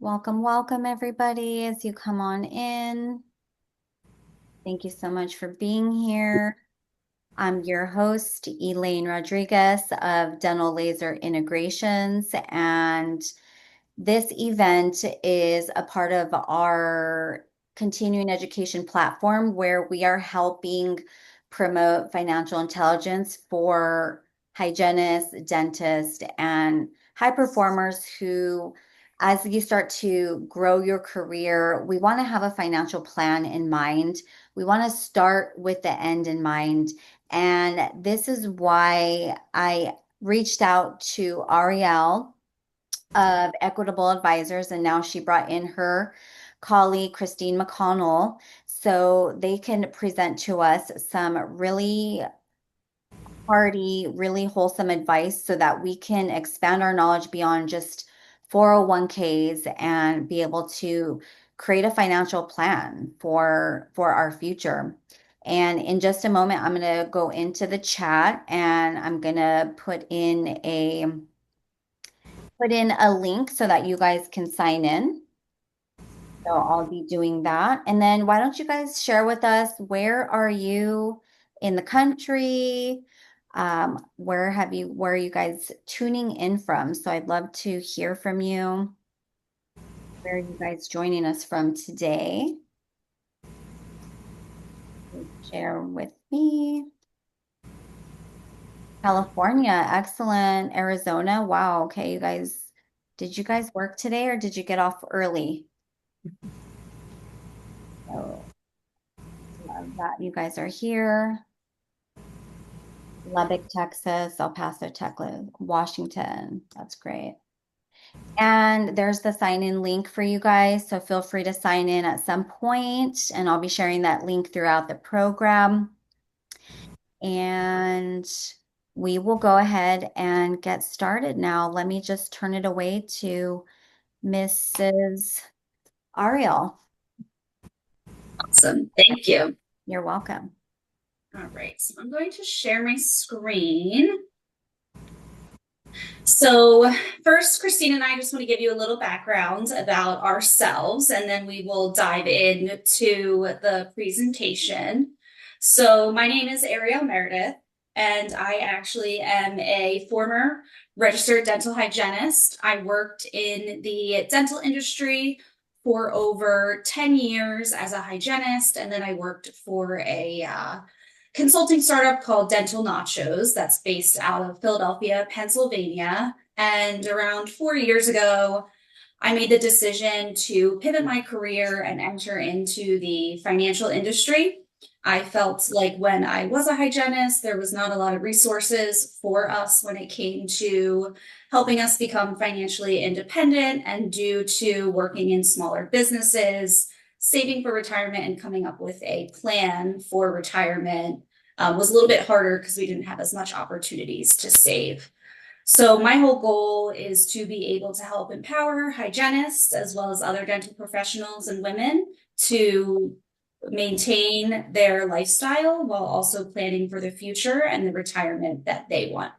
Welcome, welcome everybody as you come on in. Thank you so much for being here. I'm your host, Elaine Rodriguez of Dental Laser Integrations, and this event is a part of our continuing education platform where we are helping promote financial intelligence for hygienists, dentists, and high performers who, as you start to grow your career, we want to have a financial plan in mind. We want to start with the end in mind. And this is why I reached out to Ariel of Equitable Advisors, and now she brought in her colleague, Kristeen McConnell, so they can present to us some really hearty, really wholesome advice so that we can expand our knowledge beyond just 401ks and be able to create a financial plan for our future. And in just a moment, I'm going to go into the chat and I'm going to put in a link so that you guys can sign in. So I'll be doing that. And then why don't you guys share with us, where are you in the country? Where are you guys tuning in from? So I'd love to hear from you. Where are you guys joining us from today? Share with me. California, excellent. Arizona, wow. Okay, you guys, did you guys work today or did you get off early? So love that you guys are here. Lubbock, Texas, El Paso, Texas, Washington. That's great. And there's the sign-in link for you guys. So feel free to sign in at some point, and I'll be sharing that link throughout the program. And we will go ahead and get started now. Let me just turn it away to Mrs. Ariel. Awesome. Thank you. You're welcome. All right. So I'm going to share my screen. So first, Kristeen and I just want to give you a little background about ourselves, and then we will dive into the presentation. So my name is Ariel Meredith, and I actually am a former registered dental hygienist. I worked in the dental industry for over 10 years as a hygienist, and then I worked for a consulting startup called Dental Nachos that's based out of Philadelphia, Pennsylvania. And around 4 years ago, I made the decision to pivot my career and enter into the financial industry. I felt like when I was a hygienist, there was not a lot of resources for us when it came to helping us become financially independent, and due to working in smaller businesses, saving for retirement and coming up with a plan for retirement was a little bit harder because we didn't have as much opportunities to save. So my whole goal is to be able to help empower hygienists as well as other dental professionals and women to maintain their lifestyle while also planning for the future and the retirement that they want.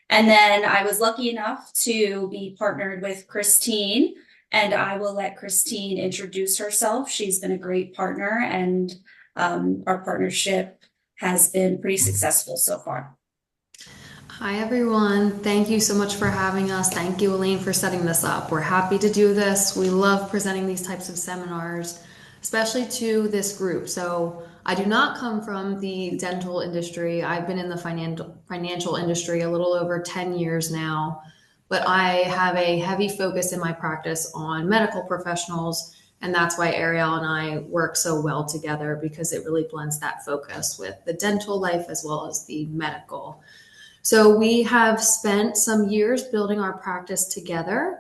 And then I was lucky enough to be partnered with Kristeen, and I will let Kristeen introduce herself. She's been a great partner, and our partnership has been pretty successful so far. Hi, everyone. Thank you so much for having us. Thank you, Elaine, for setting this up. We're happy to do this. We love presenting these types of seminars, especially to this group. So I do not come from the dental industry. I've been in the financial industry a little over 10 years now, but I have a heavy focus in my practice on medical professionals. And that's why Ariel and I work so well together, because it really blends that focus with the dental life as well as the medical. So we have spent some years building our practice together.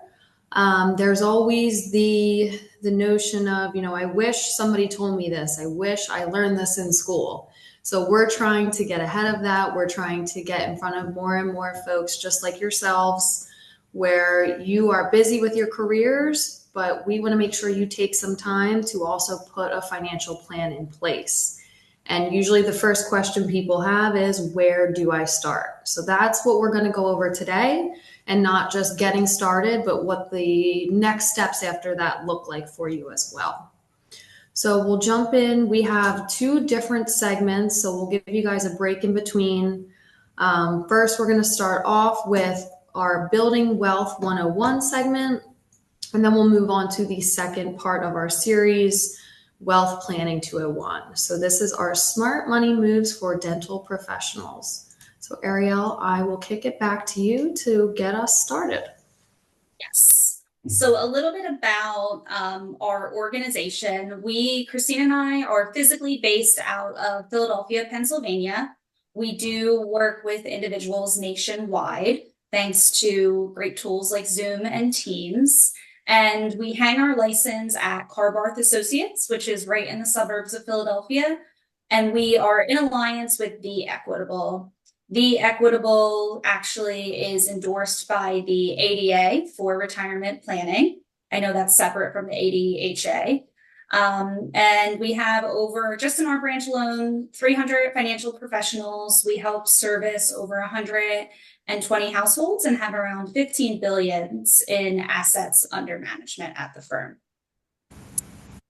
There's always the notion of, I wish somebody told me this. I wish I learned this in school. So we're trying to get ahead of that. We're trying to get in front of more and more folks just like yourselves, where you are busy with your careers, but we want to make sure you take some time to also put a financial plan in place. And usually the first question people have is, where do I start? So that's what we're going to go over today, and not just getting started, but what the next steps after that look like for you as well. So we'll jump in. We have two different segments, so we'll give you guys a break in between. First, we're going to start off with our Building Wealth 101 segment, and then we'll move on to the second part of our series, Wealth Planning 201. So this is our smart money moves for dental professionals. So Ariel, I will kick it back to you to get us started. Yes. So a little bit about our organization. Kristeen and I are physically based out of Philadelphia, Pennsylvania. We do work with individuals nationwide, thanks to great tools like Zoom and Teams. And we hang our license at Carbarth Associates, which is right in the suburbs of Philadelphia. And we are in alliance with The Equitable. The Equitable actually is endorsed by the ADA for retirement planning. I know that's separate from the ADHA. And we have over, just in our branch alone, 300 financial professionals. We help service over 120 households and have around 15 billion in assets under management at the firm.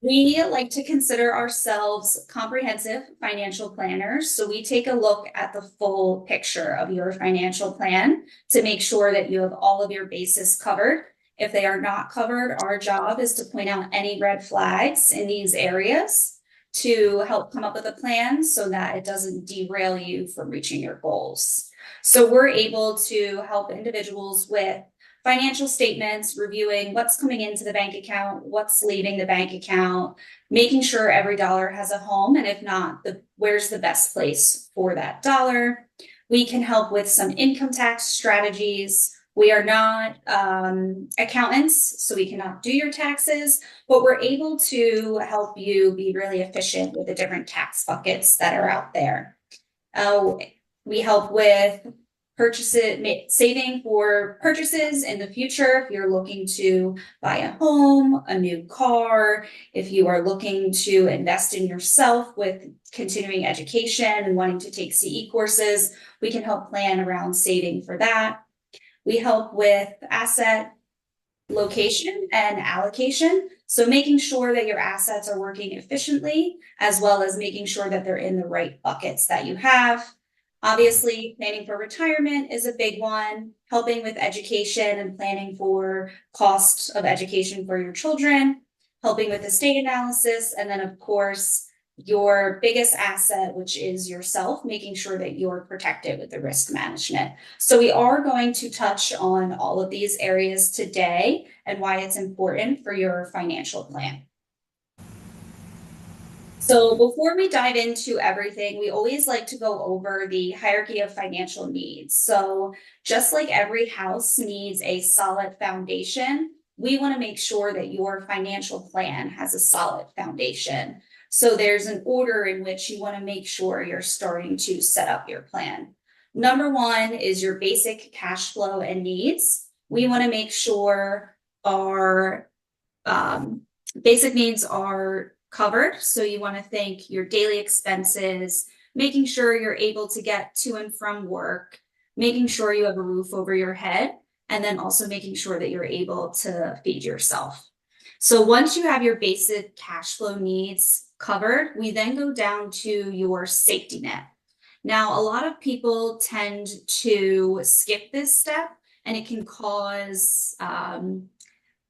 We like to consider ourselves comprehensive financial planners. So we take a look at the full picture of your financial plan to make sure that you have all of your bases covered. If they are not covered, our job is to point out any red flags in these areas to help come up with a plan so that it doesn't derail you from reaching your goals. So we're able to help individuals with financial statements, reviewing what's coming into the bank account, what's leaving the bank account, making sure every dollar has a home, and if not, where's the best place for that dollar. We can help with some income tax strategies. We are not accountants, so we cannot do your taxes, but we're able to help you be really efficient with the different tax buckets that are out there. We help with saving for purchases in the future. If you're looking to buy a home, a new car, if you are looking to invest in yourself with continuing education and wanting to take CE courses, we can help plan around saving for that. We help with asset location and allocation. So making sure that your assets are working efficiently, as well as making sure that they're in the right buckets that you have. Obviously, planning for retirement is a big one, helping with education and planning for cost of education for your children, helping with estate analysis, and then of course, your biggest asset, which is yourself, making sure that you're protected with the risk management. So we are going to touch on all of these areas today and why it's important for your financial plan. So before we dive into everything, we always like to go over the hierarchy of financial needs. So just like every house needs a solid foundation, we want to make sure that your financial plan has a solid foundation. So there's an order in which you want to make sure you're starting to set up your plan. Number one is your basic cash flow and needs. We want to make sure our basic needs are covered. So you want to think your daily expenses, making sure you're able to get to and from work, making sure you have a roof over your head, and then also making sure that you're able to feed yourself. So once you have your basic cash flow needs covered, we then go down to your safety net. Now, a lot of people tend to skip this step, and it can cause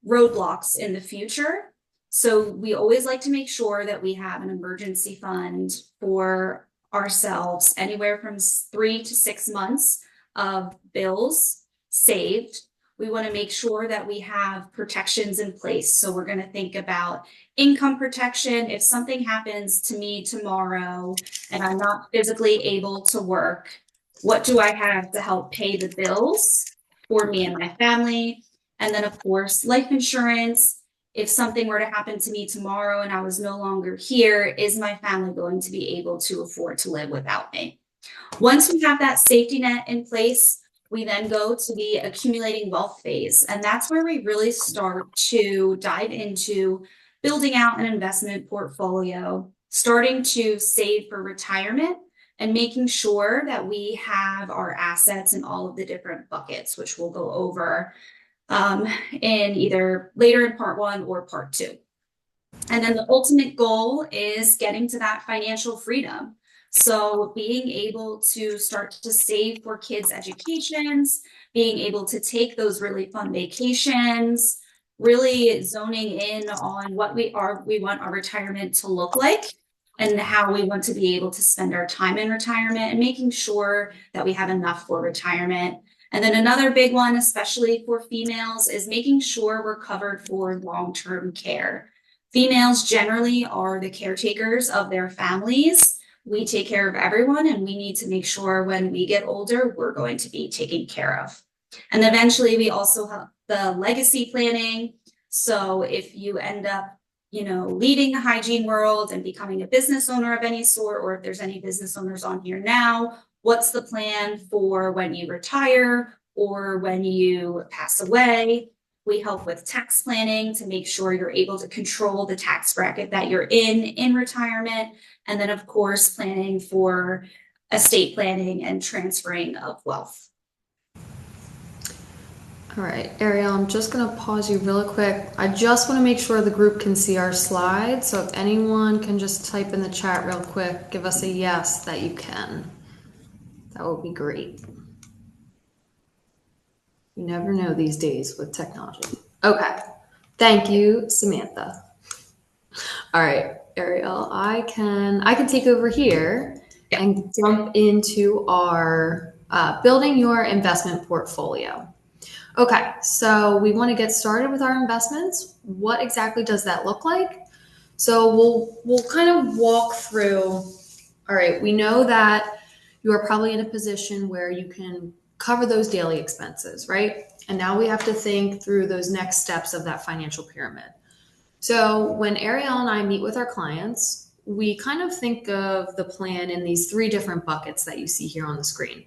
roadblocks in the future. So we always like to make sure that we have an emergency fund for ourselves, anywhere from 3 to 6 months of bills saved. We want to make sure that we have protections in place. So we're going to think about income protection. If something happens to me tomorrow and I'm not physically able to work, what do I have to help pay the bills for me and my family? And then, of course, life insurance. If something were to happen to me tomorrow and I was no longer here, is my family going to be able to afford to live without me? Once we have that safety net in place, we then go to the accumulating wealth phase. And that's where we really start to dive into building out an investment portfolio. starting to save for retirement, and making sure that we have our assets in all of the different buckets, which we'll go over in either later in part 1 or part 2. And then the ultimate goal is getting to that financial freedom. So being able to start to save for kids' educations, being able to take those really fun vacations, really zoning in on what we want our retirement to look like and how we want to be able to spend our time in retirement, and making sure that we have enough for retirement. And then another big one, especially for females, is making sure we're covered for long-term care. Females generally are the caretakers of their families. We take care of everyone, and we need to make sure when we get older, we're going to be taken care of. And eventually we also have the legacy planning. So if you end up, leaving the hygiene world and becoming a business owner of any sort, or if there's any business owners on here now, what's the plan for when you retire or when you pass away? We help with tax planning to make sure you're able to control the tax bracket that you're in retirement. And then, of course, planning for estate planning and transferring of wealth. All right, Ariel, I'm just going to pause you really quick. I just want to make sure the group can see our slides. So if anyone can just type in the chat real quick, give us a yes that you can. That would be great. You never know these days with technology. Okay, thank you, Samantha. All right, Ariel, I can take over here and jump into our building your investment portfolio. Okay, so we want to get started with our investments. What exactly does that look like? So we'll kind of walk through. All right, we know that you are probably in a position where you can cover those daily expenses, right? And now we have to think through those next steps of that financial pyramid. So when Ariel and I meet with our clients, we kind of think of the plan in these 3 different buckets that you see here on the screen.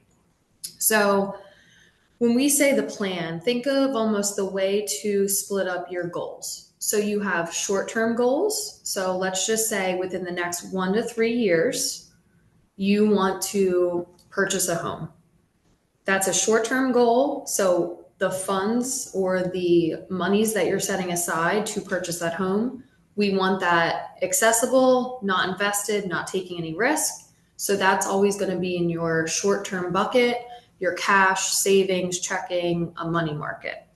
So when we say the plan, think of almost the way to split up your goals. So you have short-term goals. So let's just say within the next 1 to 3 years, you want to purchase a home. That's a short-term goal. So the funds or the monies that you're setting aside to purchase that home, we want that accessible, not invested, not taking any risk. So that's always going to be in your short-term bucket, your cash, savings, checking, a money market.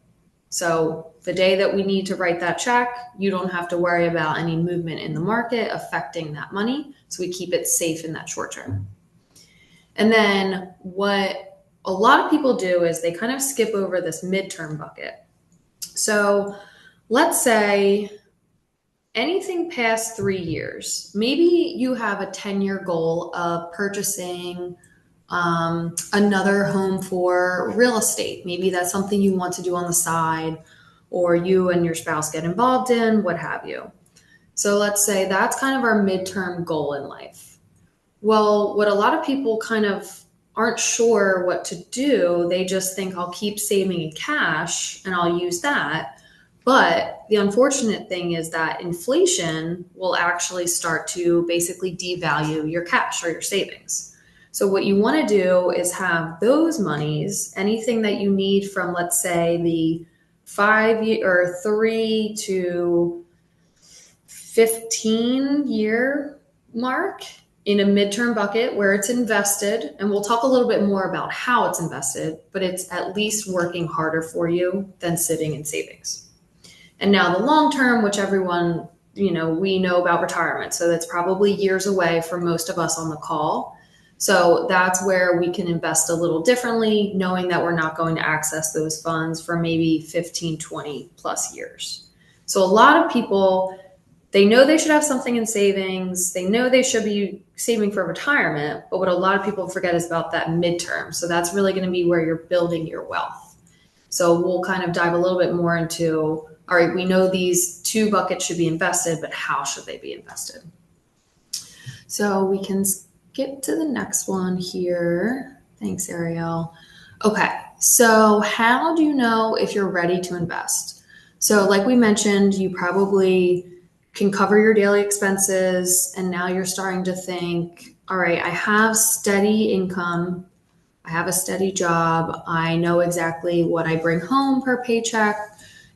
So the day that we need to write that check, you don't have to worry about any movement in the market affecting that money. So we keep it safe in that short term. And then what a lot of people do is they kind of skip over this midterm bucket. So let's say anything past 3 years, maybe you have a 10-year goal of purchasing another home for real estate. Maybe that's something you want to do on the side, or you and your spouse get involved in, what have you. So let's say that's kind of our midterm goal in life. Well, what a lot of people kind of aren't sure what to do, they just think I'll keep saving in cash and I'll use that. But the unfortunate thing is that inflation will actually start to basically devalue your cash or your savings. So what you want to do is have those monies, anything that you need from, let's say, the 3 to 15 year mark in a midterm bucket where it's invested. And we'll talk a little bit more about how it's invested, but it's at least working harder for you than sitting in savings. And now the long term, which everyone, we know about retirement. So that's probably years away for most of us on the call. So that's where we can invest a little differently, knowing that we're not going to access those funds for maybe 15, 20 plus years. So a lot of people, they know they should have something in savings. They know they should be saving for retirement. But what a lot of people forget is about that midterm. So that's really going to be where you're building your wealth. So we'll kind of dive a little bit more into, all right, we know these 2 buckets should be invested, but how should they be invested? So we can get to the next one here. Thanks, Ariel. Okay, so how do you know if you're ready to invest? So like we mentioned, you probably can cover your daily expenses. And now you're starting to think, all right, I have steady income. I have a steady job. I know exactly what I bring home per paycheck.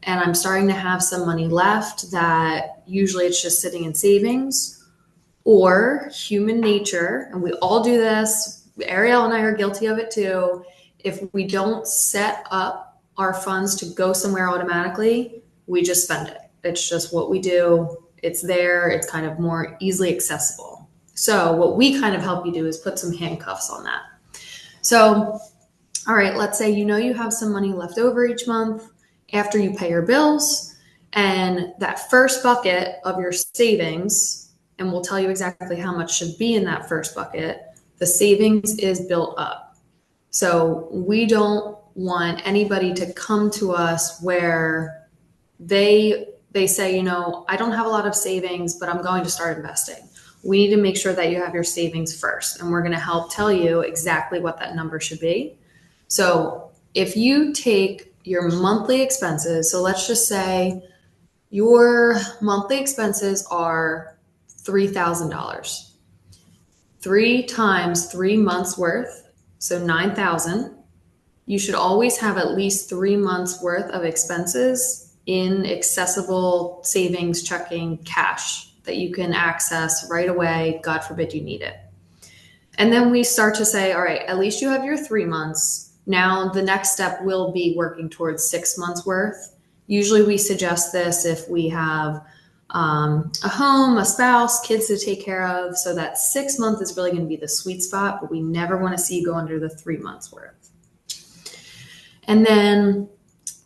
And I'm starting to have some money left that usually it's just sitting in savings. Or human nature, and we all do this. Ariel and I are guilty of it too. If we don't set up our funds to go somewhere automatically, we just spend it. It's just what we do. It's there. It's kind of more easily accessible. So what we kind of help you do is put some handcuffs on that. So, all right, let's say you have some money left over each month after you pay your bills, and that first bucket of your savings, and we'll tell you exactly how much should be in that first bucket, the savings is built up. So we don't want anybody to come to us where they say, I don't have a lot of savings, but I'm going to start investing. We need to make sure that you have your savings first, and we're going to help tell you exactly what that number should be. So if you take your monthly expenses, so let's just say your monthly expenses are $3,000. 3 times 3 months worth, so 9,000. You should always have at least 3 months worth of expenses in accessible savings checking cash that you can access right away. God forbid you need it. And then we start to say, all right, at least you have your 3 months. Now the next step will be working towards 6 months worth. Usually we suggest this if we have a home, a spouse, kids to take care of. So that 6 month is really going to be the sweet spot, but we never want to see you go under the 3 months worth. And then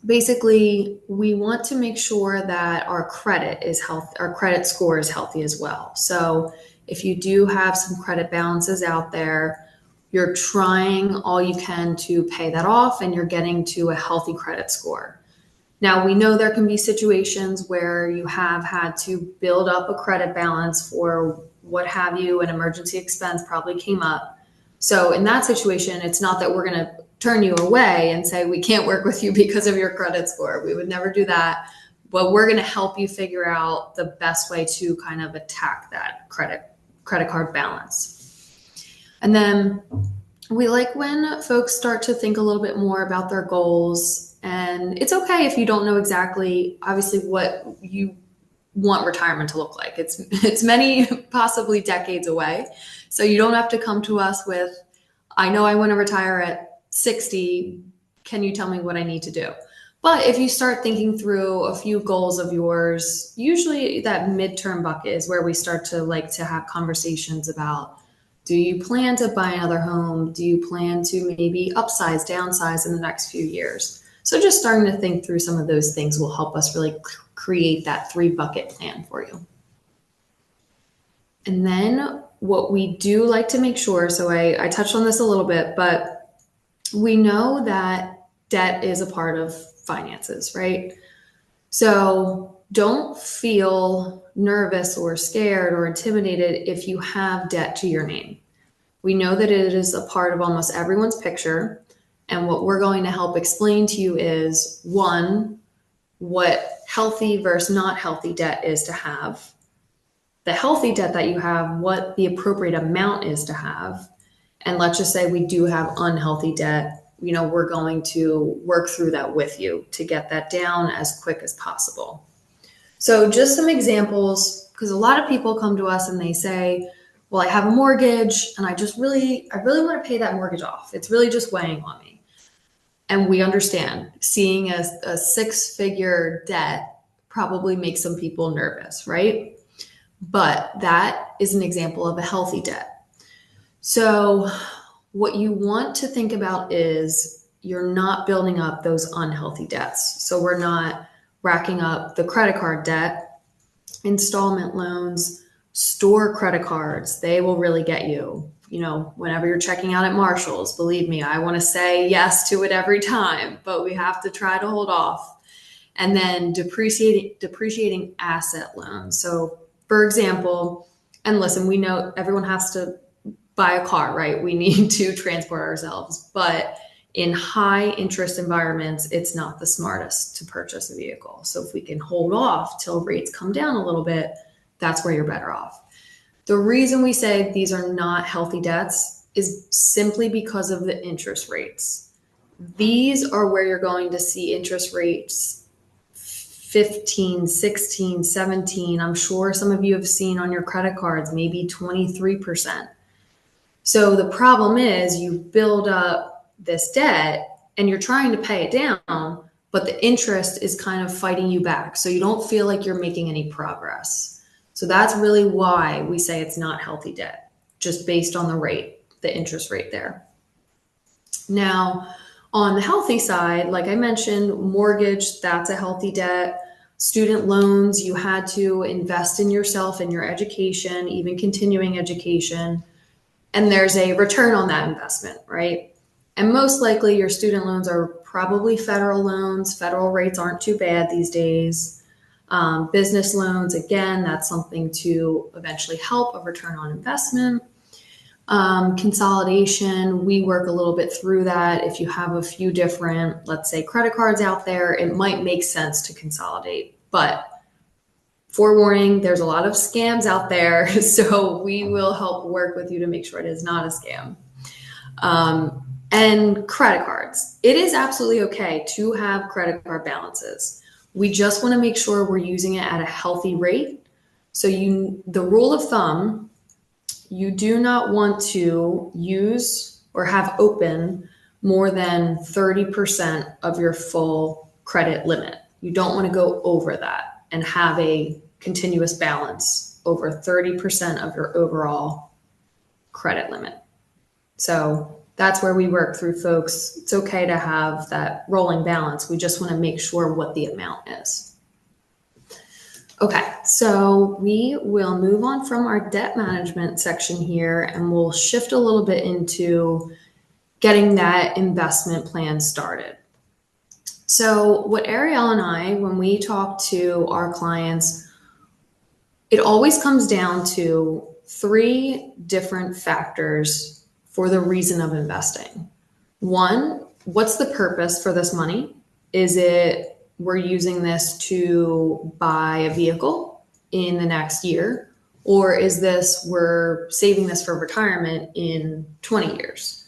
basically we want to make sure that our credit is healthy, our credit score is healthy as well. So if you do have some credit balances out there, you're trying all you can to pay that off and you're getting to a healthy credit score. Now, we know there can be situations where you have had to build up a credit balance for what have you, an emergency expense probably came up. So in that situation, it's not that we're going to turn you away and say, we can't work with you because of your credit score. We would never do that. But we're going to help you figure out the best way to kind of attack that credit card balance. And then we like when folks start to think a little bit more about their goals. And it's okay if you don't know exactly, obviously, what you want retirement to look like. It's many, possibly decades away. So you don't have to come to us with, I know I want to retire at 60. Can you tell me what I need to do? But if you start thinking through a few goals of yours, usually that midterm bucket is where we start to like to have conversations about, do you plan to buy another home? Do you plan to maybe upsize, downsize in the next few years? So just starting to think through some of those things will help us really create that 3 bucket plan for you. And then what we do like to make sure, so I touched on this a little bit, but we know that debt is a part of finances, right? So don't feel nervous or scared or intimidated if you have debt to your name. We know that it is a part of almost everyone's picture. And what we're going to help explain to you is, one, what healthy versus not healthy debt is to have, the healthy debt that you have, what the appropriate amount is to have. And let's just say we do have unhealthy debt, we're going to work through that with you to get that down as quick as possible. So just some examples, because a lot of people come to us and they say, well, I have a mortgage and I really want to pay that mortgage off. It's really just weighing on me. And we understand seeing a 6-figure debt probably makes some people nervous, right? But that is an example of a healthy debt. So what you want to think about is you're not building up those unhealthy debts. So we're not racking up the credit card debt, installment loans, store credit cards. They will really get you. Whenever you're checking out at Marshall's, believe me, I want to say yes to it every time, but we have to try to hold off. And then depreciating asset loans. So for example, and listen, we know everyone has to buy a car, right? We need to transport ourselves. But in high interest environments, it's not the smartest to purchase a vehicle. So if we can hold off till rates come down a little bit, that's where you're better off. The reason we say these are not healthy debts is simply because of the interest rates. These are where you're going to see interest rates 15, 16, 17. I'm sure some of you have seen on your credit cards, maybe 23%. So the problem is you build up this debt and you're trying to pay it down, but the interest is kind of fighting you back. So you don't feel like you're making any progress. So that's really why we say it's not healthy debt, just based on the rate, the interest rate there. Now, on the healthy side, like I mentioned, mortgage, that's a healthy debt. Student loans, you had to invest in yourself and your education, even continuing education. And there's a return on that investment, right? And most likely your student loans are probably federal loans. Federal rates aren't too bad these days. Business loans, again, that's something to eventually help a return on investment. Consolidation, we work a little bit through that. If you have a few different, let's say, credit cards out there, it might make sense to consolidate. But forewarning, there's a lot of scams out there, so we will help work with you to make sure it is not a scam. And credit cards. It is absolutely okay to have credit card balances. We just want to make sure we're using it at a healthy rate. So the rule of thumb, you do not want to use or have open more than 30% of your full credit limit. You don't want to go over that and have a continuous balance over 30% of your overall credit limit. So that's where we work through folks. It's okay to have that rolling balance. We just want to make sure what the amount is. Okay, so we will move on from our debt management section here and we'll shift a little bit into getting that investment plan started. So what Ariel and I, when we talk to our clients, it always comes down to 3 different factors for the reason of investing. 1, what's the purpose for this money? Is it we're using this to buy a vehicle in the next year? Or is this we're saving this for retirement in 20 years?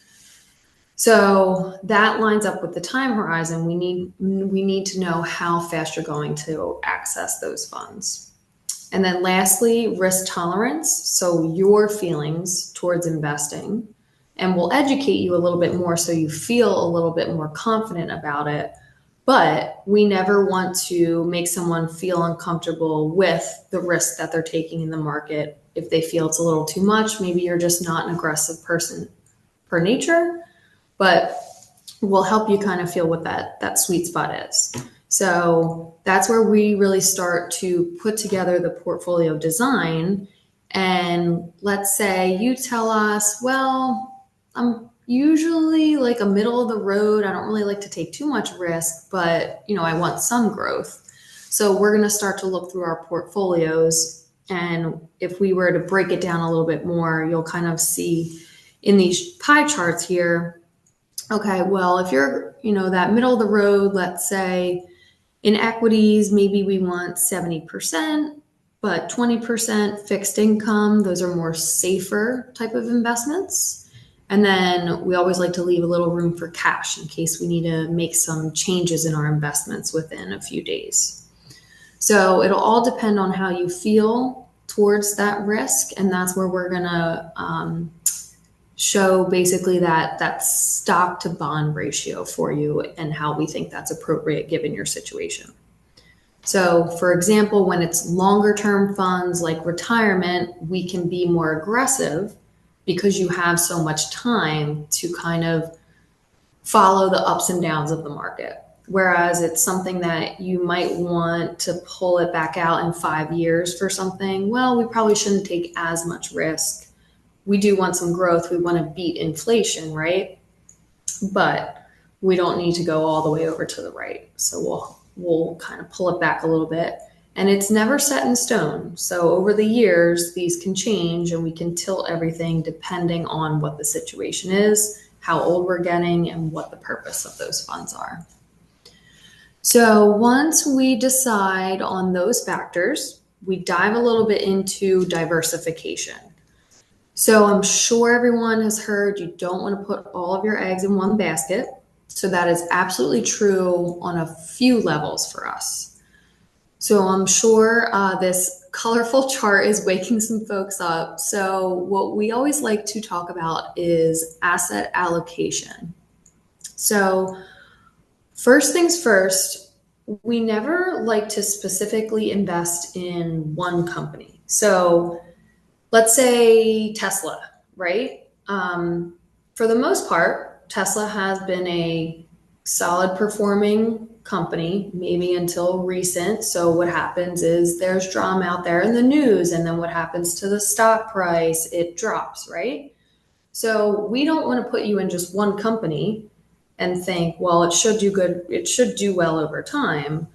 So that lines up with the time horizon. We need to know how fast you're going to access those funds. And then lastly, risk tolerance. So your feelings towards investing. And we'll educate you a little bit more so you feel a little bit more confident about it. But we never want to make someone feel uncomfortable with the risk that they're taking in the market. If they feel it's a little too much, maybe you're just not an aggressive person per nature, but we'll help you kind of feel what that sweet spot is. So that's where we really start to put together the portfolio design. And let's say you tell us, well, I'm usually like a middle of the road. I don't really like to take too much risk, but I want some growth. So we're going to start to look through our portfolios. And if we were to break it down a little bit more, you'll kind of see in these pie charts here, okay, well, if you're, that middle of the road, let's say in equities, maybe we want 70%, but 20% fixed income. Those are more safer type of investments. And then we always like to leave a little room for cash in case we need to make some changes in our investments within a few days. So it'll all depend on how you feel towards that risk. And that's where we're going to show basically that stock to bond ratio for you and how we think that's appropriate given your situation. So for example, when it's longer term funds like retirement, we can be more aggressive because you have so much time to kind of follow the ups and downs of the market. Whereas it's something that you might want to pull it back out in 5 years for something, well, we probably shouldn't take as much risk. We do want some growth. We want to beat inflation, right? But we don't need to go all the way over to the right. So we'll kind of pull it back a little bit. And it's never set in stone. So over the years, these can change and we can tilt everything depending on what the situation is, how old we're getting, and what the purpose of those funds are. So once we decide on those factors, we dive a little bit into diversification. So I'm sure everyone has heard you don't want to put all of your eggs in one basket. So that is absolutely true on a few levels for us. So I'm sure this colorful chart is waking some folks up. So what we always like to talk about is asset allocation. So first things first, we never like to specifically invest in one company. So let's say Tesla, right? For the most part, Tesla has been a solid performing company, maybe until recent. So what happens is there's drama out there in the news, and then what happens to the stock price? It drops, right? So we don't want to put you in just one company and think, well, it should do good, it should do well over time.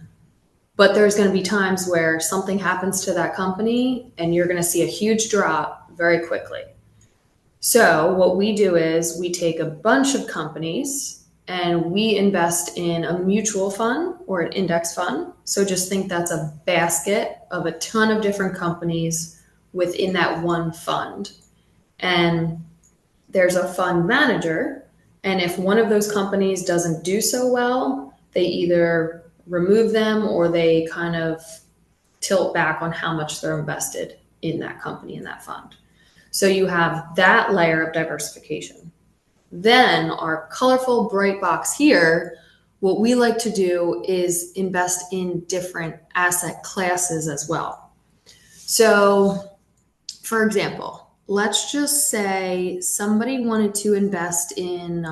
But there's going to be times where something happens to that company and you're going to see a huge drop very quickly. So what we do is we take a bunch of companies and we invest in a mutual fund or an index fund. So just think that's a basket of a ton of different companies within that one fund. And there's a fund manager. And if one of those companies doesn't do so well, they either remove them or they kind of tilt back on how much they're invested in that company, in that fund. So you have that layer of diversification. Then our colorful bright box here, what we like to do is invest in different asset classes as well. So for example, let's just say somebody wanted to invest in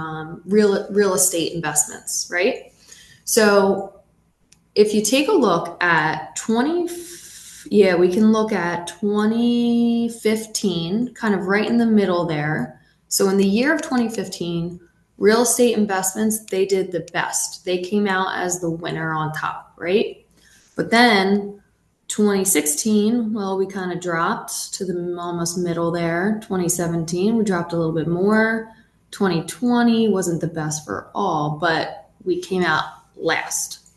real estate investments, right? So if you take a look at we can look at 2015, kind of right in the middle there. So in the year of 2015, real estate investments, they did the best. They came out as the winner on top, right? But then 2016, well, we kind of dropped to the almost middle there. 2017, we dropped a little bit more. 2020 wasn't the best for all, but we came out last.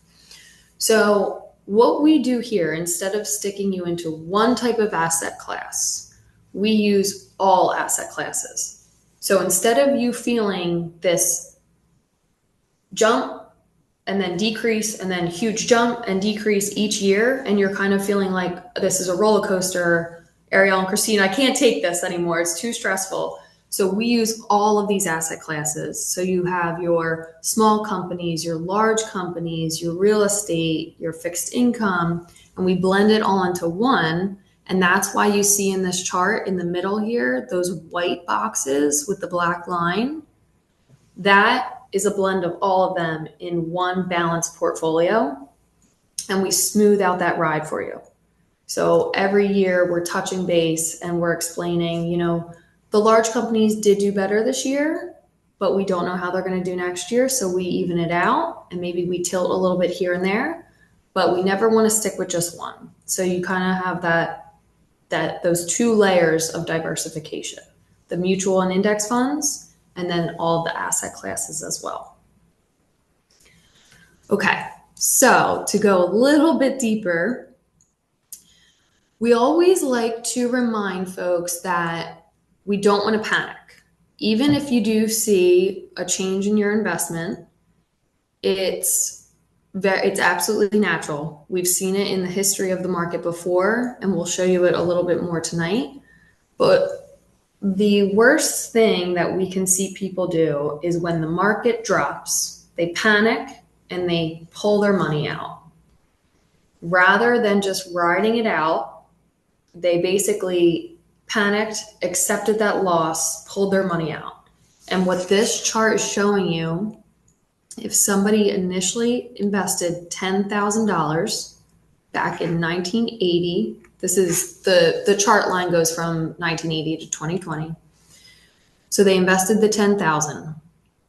So what we do here, instead of sticking you into one type of asset class, we use all asset classes. So instead of you feeling this jump and then decrease and then huge jump and decrease each year, and you're kind of feeling like this is a roller coaster, Ariel and Kristeen, I can't take this anymore, it's too stressful. So we use all of these asset classes. So you have your small companies, your large companies, your real estate, your fixed income, and we blend it all into one. And that's why you see in this chart in the middle here, those white boxes with the black line, that is a blend of all of them in one balanced portfolio. And we smooth out that ride for you. So every year we're touching base and we're explaining, the large companies did do better this year, but we don't know how they're going to do next year. So we even it out and maybe we tilt a little bit here and there, but we never want to stick with just one. So you kind of have those two layers of diversification, the mutual and index funds, and then all the asset classes as well. Okay, so to go a little bit deeper, we always like to remind folks that we don't want to panic. Even if you do see a change in your investment, it's absolutely natural. We've seen it in the history of the market before, and we'll show you it a little bit more tonight. But the worst thing that we can see people do is when the market drops, they panic and they pull their money out. Rather than just riding it out, they basically panicked, accepted that loss, pulled their money out. And what this chart is showing you, if somebody initially invested $10,000 back in 1980, this is the chart line goes from 1980 to 2020. So they invested the 10,000.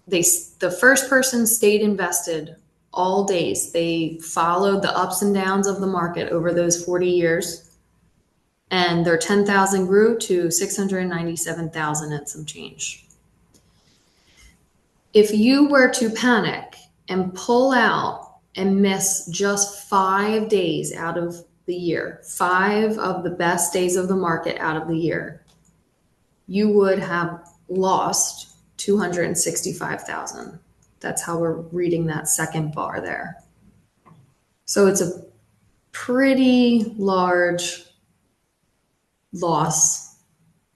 The first person stayed invested all days. They followed the ups and downs of the market over those 40 years. And their 10,000 grew to 697,000 and some change. if you were to panic and pull out and miss just 5 days out of the year, 5 of the best days of the market out of the year, you would have lost 265,000. That's how we're reading that second bar there. So it's a pretty large loss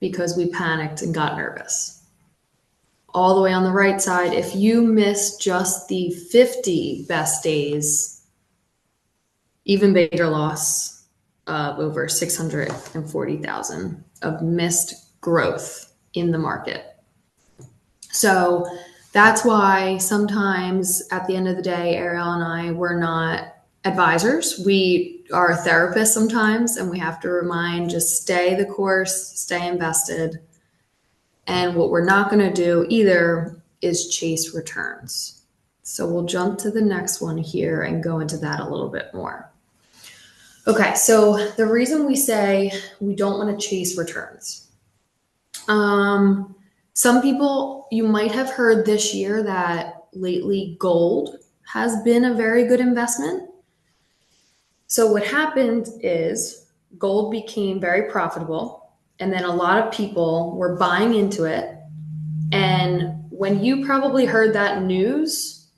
because we panicked and got nervous. All the way on the right side, if you miss just the 50 best days, even bigger loss of over 640,000 of missed growth in the market. So that's why sometimes at the end of the day, Ariel and I, we're not advisors. We are therapists sometimes, and we have to remind, just stay the course, stay invested. And what we're not going to do either is chase returns. So we'll jump to the next one here and go into that a little bit more. Okay, so the reason we say we don't want to chase returns. Some people, you might have heard this year that lately gold has been a very good investment. So what happened is gold became very profitable, and then a lot of people were buying into it. And when you probably heard that news,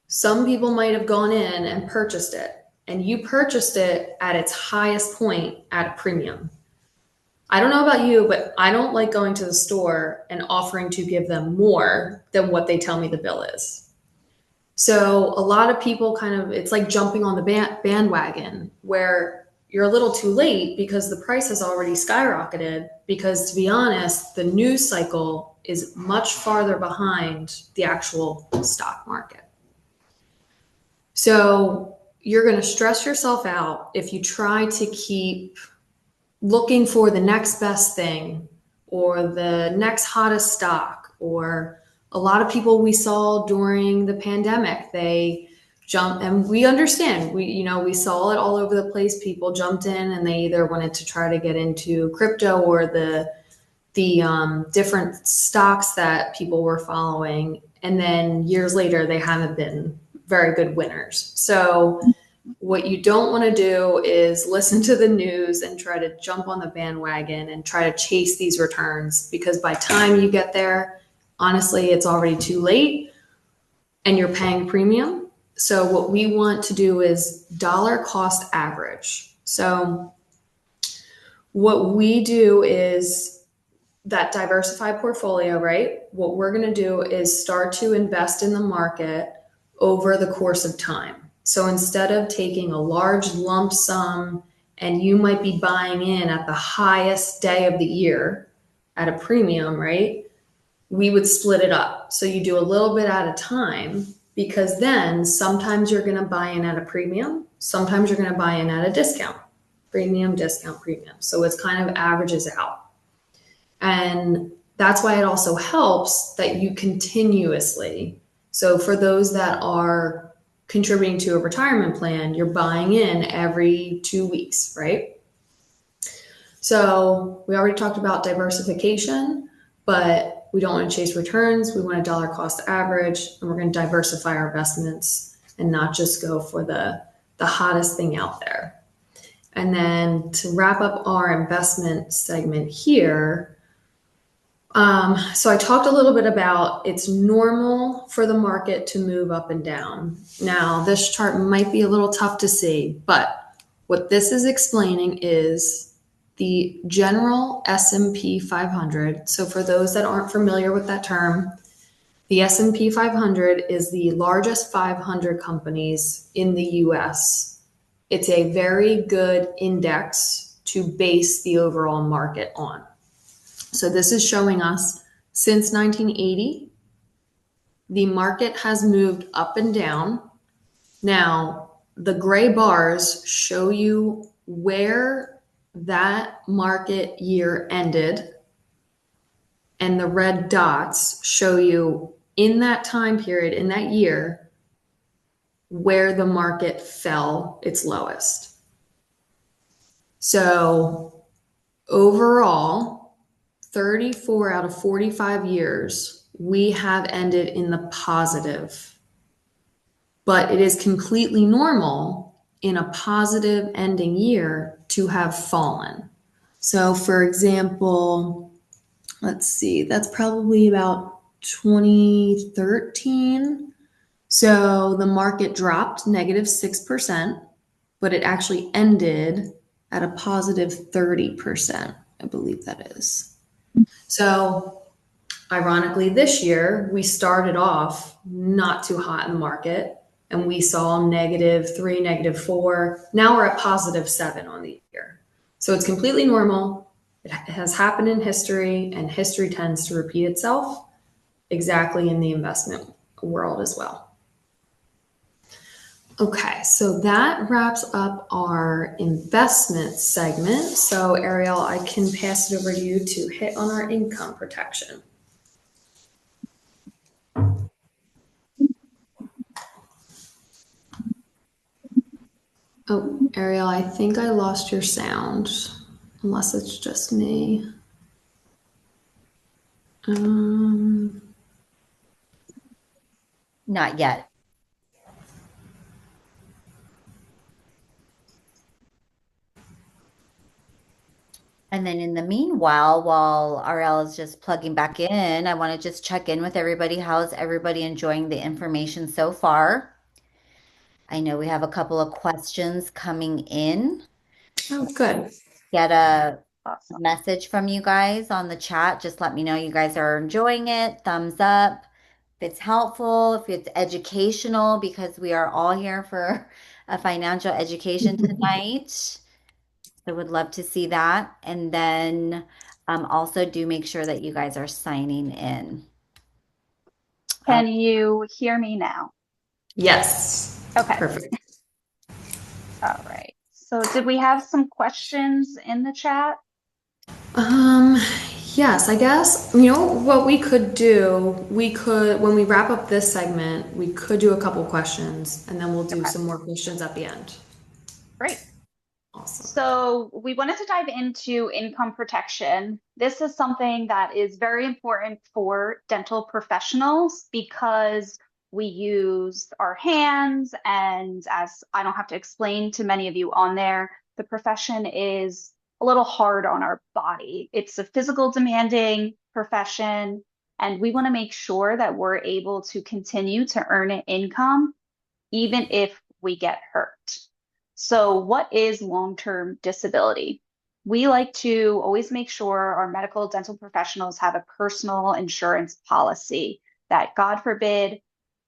some people might have gone in and purchased it, and you purchased it at its highest point at a premium. I don't know about you, but I don't like going to the store and offering to give them more than what they tell me the bill is. So a lot of people it's like jumping on the bandwagon where you're a little too late because the price has already skyrocketed, because to be honest, the news cycle is much farther behind the actual stock market. So you're going to stress yourself out if you try to keep looking for the next best thing or the next hottest stock. Or a lot of people we saw during the pandemic, they jumped, and we understand, we saw it all over the place. People jumped in and they either wanted to try to get into crypto or the different stocks that people were following. And then years later, they haven't been very good winners. So what you don't want to do is listen to the news and try to jump on the bandwagon and try to chase these returns, because by the time you get there, honestly, it's already too late and you're paying premium. So what we want to do is dollar cost average. So what we do is that diversified portfolio, right? What we're going to do is start to invest in the market over the course of time. So instead of taking a large lump sum, and you might be buying in at the highest day of the year at a premium, right? We would split it up. So you do a little bit at a time, because then sometimes you're going to buy in at a premium. Sometimes you're going to buy in at a discount, premium, discount, premium. So it's kind of averages out. And that's why it also helps that you continuously. So for those that are contributing to a retirement plan, you're buying in every 2 weeks, right? So we already talked about diversification, but we don't want to chase returns. We want a dollar cost average, and we're going to diversify our investments and not just go for the hottest thing out there. And then to wrap up our investment segment here, so I talked a little bit about it's normal for the market to move up and down. Now, this chart might be a little tough to see, but what this is explaining is the general S&P 500. So for those that aren't familiar with that term, the S&P 500 is the largest 500 companies in the US. It's a very good index to base the overall market on. So this is showing us since 1980, the market has moved up and down. Now, the gray bars show you where that market year ended, and the red dots show you in that time period, in that year, where the market fell its lowest. So overall, 34 out of 45 years, we have ended in the positive, but it is completely normal in a positive ending year to have fallen. So, for example, let's see, that's probably about 2013. So the market dropped -6%, but it actually ended at a positive 30%, I believe that is. So ironically, this year we started off not too hot in the market and we saw -3, -4. Now we're at +7 on the year. So it's completely normal. It has happened in history, and history tends to repeat itself exactly in the investment world as well. Okay, so that wraps up our investment segment. So Ariel, I can pass it over to you to hit on our income protection. Oh, Ariel, I think I lost your sound, unless it's just me. Not yet. And then in the meanwhile, while Ariel is just plugging back in, I want to just check in with everybody. How's everybody enjoying the information so far? I know we have a couple of questions coming in. Oh, good. Get a Awesome. message from you guys on the chat. Just let me know you guys are enjoying it. Thumbs up if it's helpful, if it's educational, because we are all here for a financial education tonight. I would love to see that. And then also do make sure that you guys are signing in. Can you hear me now? Yes. Okay. Perfect. All right. So did we have some questions in the chat? Yes, I guess, what we could do, when we wrap up this segment, we could do a couple questions and then we'll do Okay. some more questions at the end. Great. Awesome. So we wanted to dive into income protection. This is something that is very important for dental professionals because we use our hands, and as I don't have to explain to many of you on there, the profession is a little hard on our body. It's a physical demanding profession, and we want to make sure that we're able to continue to earn an income even if we get hurt. So, what is long-term disability? We like to always make sure our medical dental professionals have a personal insurance policy that, God forbid,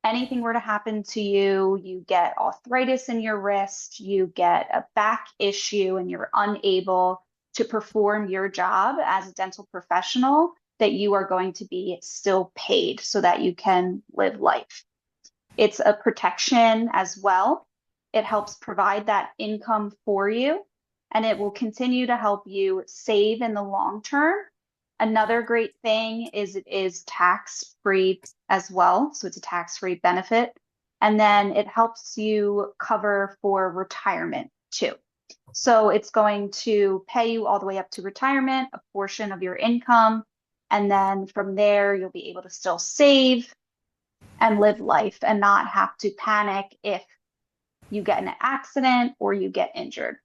anything were to happen to you, you get arthritis in your wrist, you get a back issue, and you're unable to perform your job as a dental professional, that you are going to be still paid so that you can live life. It's a protection as well. It helps provide that income for you, and it will continue to help you save in the long term. Another great thing is it is tax-free as well. So it's a tax-free benefit. And then it helps you cover for retirement too. So it's going to pay you all the way up to retirement, a portion of your income. And then from there, you'll be able to still save and live life and not have to panic if you get in an accident or you get injured.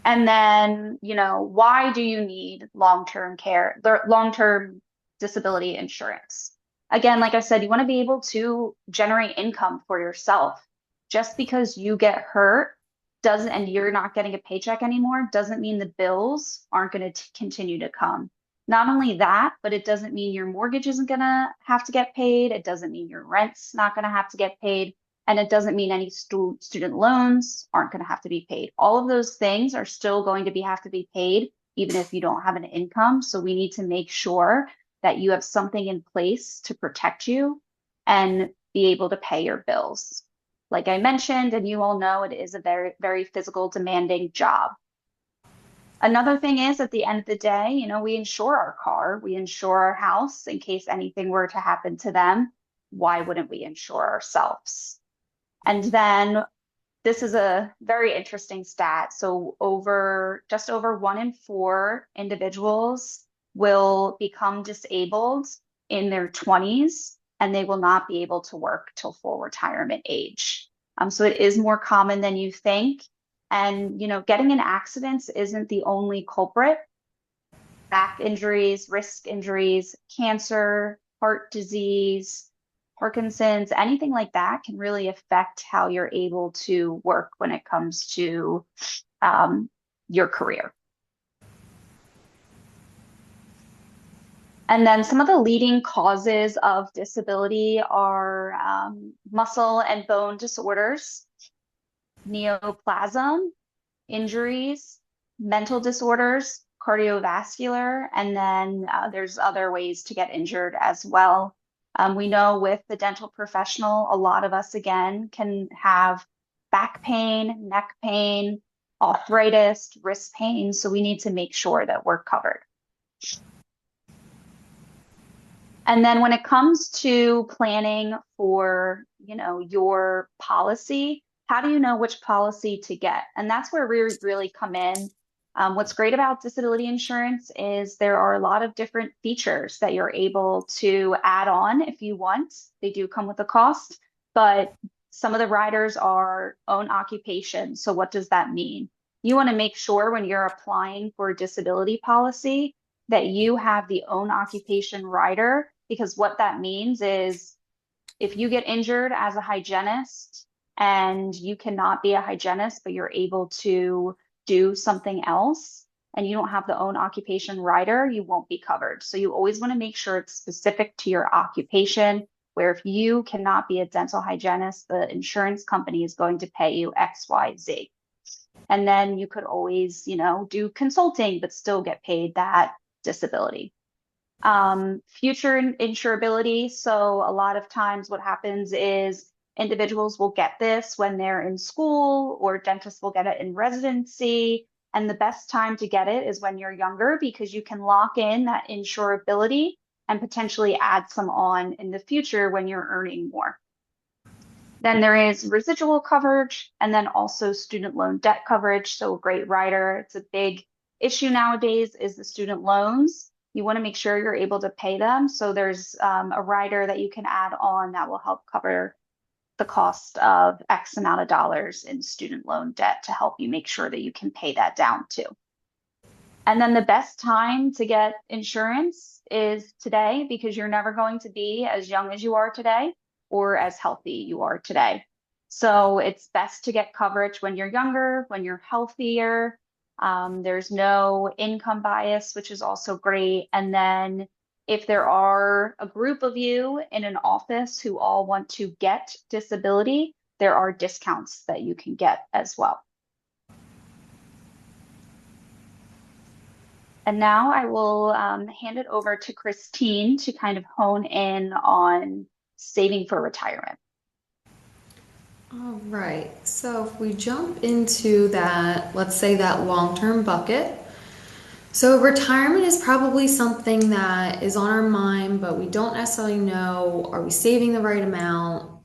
And then, why do you need long-term care, long-term disability insurance? Again, like I said, you want to be able to generate income for yourself. Just because you get hurt and you're not getting a paycheck anymore doesn't mean the bills aren't going to continue to come. Not only that, but it doesn't mean your mortgage isn't going to have to get paid. It doesn't mean your rent's not going to have to get paid. And it doesn't mean any student loans aren't going to have to be paid. All of those things are still going to have to be paid, even if you don't have an income. So we need to make sure that you have something in place to protect you and be able to pay your bills. Like I mentioned, and you all know, it is a very, very physical, demanding job. Another thing is, at the end of the day, we insure our car, we insure our house in case anything were to happen to them. Why wouldn't we insure ourselves? And then this is a very interesting stat. So just over 1 in 4 individuals will become disabled in their 20s, and they will not be able to work till full retirement age. So it is more common than you think. And, getting in accidents isn't the only culprit. Back injuries, wrist injuries, cancer, heart disease, Parkinson's, anything like that can really affect how you're able to work when it comes to your career. And then some of the leading causes of disability are muscle and bone disorders, neoplasm, injuries, mental disorders, cardiovascular, and then there's other ways to get injured as well. We know with the dental professional, a lot of us, again, can have back pain, neck pain, arthritis, wrist pain, so we need to make sure that we're covered. And then when it comes to planning for, your policy, how do you know which policy to get? And that's where we really come in. What's great about disability insurance is there are a lot of different features that you're able to add on if you want. They do come with a cost, but some of the riders are own occupation. So what does that mean? You want to make sure when you're applying for a disability policy that you have the own occupation rider, because what that means is if you get injured as a hygienist and you cannot be a hygienist, but you're able to do something else and you don't have the own occupation rider, you won't be covered. So you always want to make sure it's specific to your occupation, where if you cannot be a dental hygienist, the insurance company is going to pay you X, Y, Z. And then you could always, do consulting, but still get paid that disability. Future insurability. So a lot of times what happens is individuals will get this when they're in school, or dentists will get it in residency. And the best time to get it is when you're younger, because you can lock in that insurability and potentially add some on in the future when you're earning more. Then there is residual coverage, and then also student loan debt coverage. So a great rider. It's a big issue nowadays is the student loans. You want to make sure you're able to pay them. So there's a rider that you can add on that will help cover the cost of X amount of dollars in student loan debt to help you make sure that you can pay that down too. And then the best time to get insurance is today, because you're never going to be as young as you are today or as healthy you are today. So it's best to get coverage when you're younger, when you're healthier. There's no income bias, which is also great. And then if there are a group of you in an office who all want to get disability, there are discounts that you can get as well. And now I will hand it over to Kristeen to kind of hone in on saving for retirement. All right, so if we jump into that, let's say that long-term bucket. So retirement is probably something that is on our mind, but we don't necessarily know, are we saving the right amount?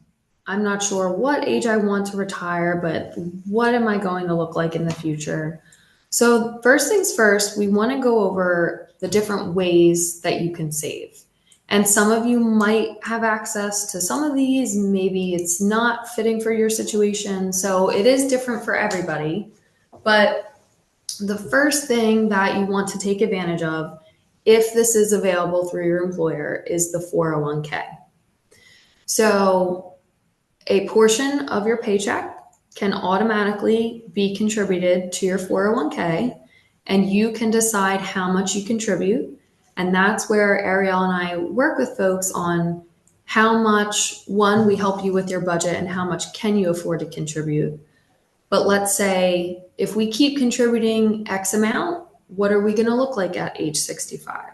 I'm not sure what age I want to retire, but what am I going to look like in the future? So first things first, we want to go over the different ways that you can save. And some of you might have access to some of these, maybe it's not fitting for your situation. So it is different for everybody. But the first thing that you want to take advantage of, if this is available through your employer, is the 401k. So a portion of your paycheck can automatically be contributed to your 401k, and you can decide how much you contribute. And that's where Ariel and I work with folks on how much, one, we help you with your budget and how much can you afford to contribute. But let's say if we keep contributing X amount, what are we going to look like at age 65?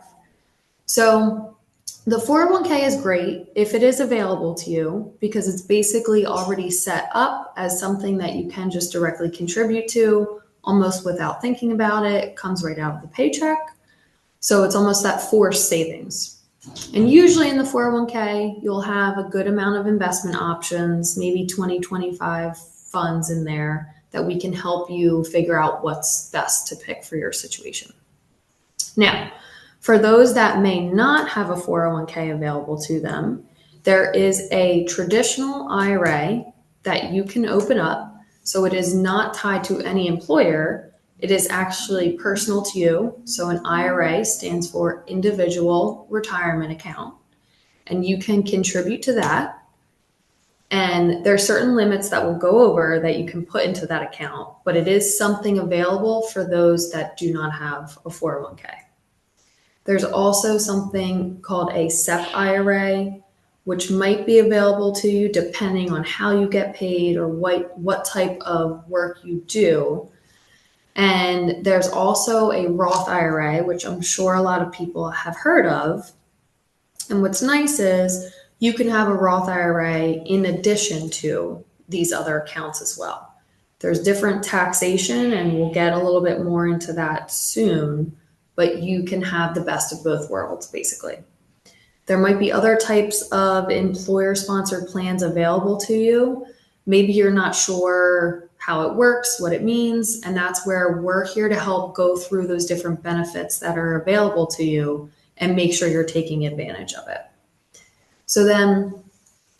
So the 401k is great if it is available to you, because it's basically already set up as something that you can just directly contribute to almost without thinking about it. It comes right out of the paycheck. So it's almost that forced savings. And usually in the 401k, you'll have a good amount of investment options, maybe 20, 25, funds in there that we can help you figure out what's best to pick for your situation. Now, for those that may not have a 401k available to them, there is a traditional IRA that you can open up. So it is not tied to any employer. It is actually personal to you. So an IRA stands for Individual Retirement Account, and you can contribute to that. And there are certain limits that we'll go over that you can put into that account, but it is something available for those that do not have a 401k. There's also something called a SEP IRA, which might be available to you depending on how you get paid or what type of work you do. And there's also a Roth IRA, which I'm sure a lot of people have heard of. And what's nice is you can have a Roth IRA in addition to these other accounts as well. There's different taxation, and we'll get a little bit more into that soon, but you can have the best of both worlds, basically. There might be other types of employer-sponsored plans available to you. Maybe you're not sure how it works, what it means, and that's where we're here to help go through those different benefits that are available to you and make sure you're taking advantage of it. So then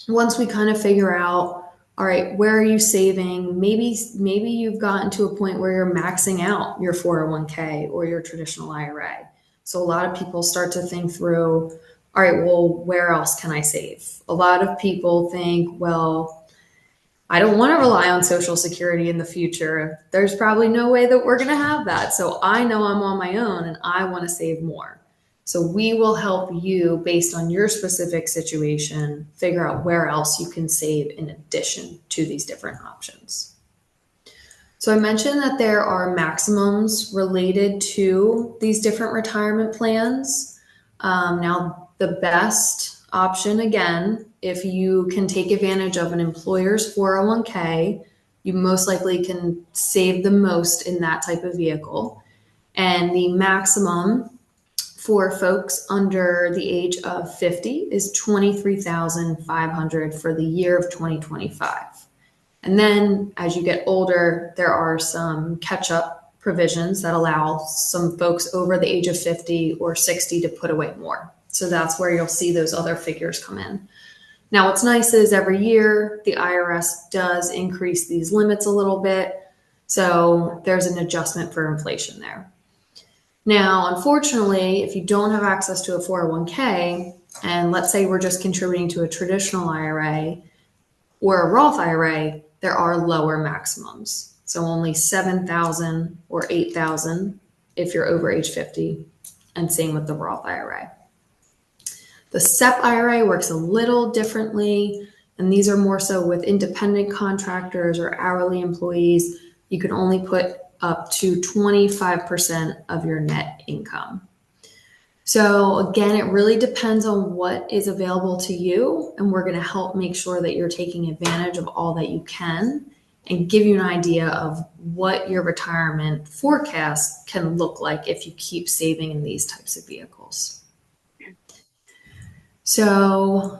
once we kind of figure out, all right, where are you saving? Maybe you've gotten to a point where you're maxing out your 401k or your traditional IRA. So a lot of people start to think through, all right, well, where else can I save? A lot of people think, well, I don't want to rely on Social Security in the future. There's probably no way that we're going to have that. So I know I'm on my own and I want to save more. So we will help you based on your specific situation, figure out where else you can save in addition to these different options. So I mentioned that there are maximums related to these different retirement plans. Now, the best option, again, if you can take advantage of an employer's 401k, you most likely can save the most in that type of vehicle. And the maximum for folks under the age of 50 is $23,500 for the year of 2025. And then as you get older, there are some catch-up provisions that allow some folks over the age of 50 or 60 to put away more. So that's where you'll see those other figures come in. Now, what's nice is every year the IRS does increase these limits a little bit. So there's an adjustment for inflation there. Now, unfortunately, if you don't have access to a 401k, and let's say we're just contributing to a traditional IRA or a Roth IRA, there are lower maximums. So only $7,000 or $8,000 if you're over age 50, and same with the Roth IRA. The SEP IRA works a little differently, and these are more so with independent contractors or hourly employees. You can only put up to 25% of your net income. So again, it really depends on what is available to you, and we're going to help make sure that you're taking advantage of all that you can and give you an idea of what your retirement forecast can look like if you keep saving in these types of vehicles. So,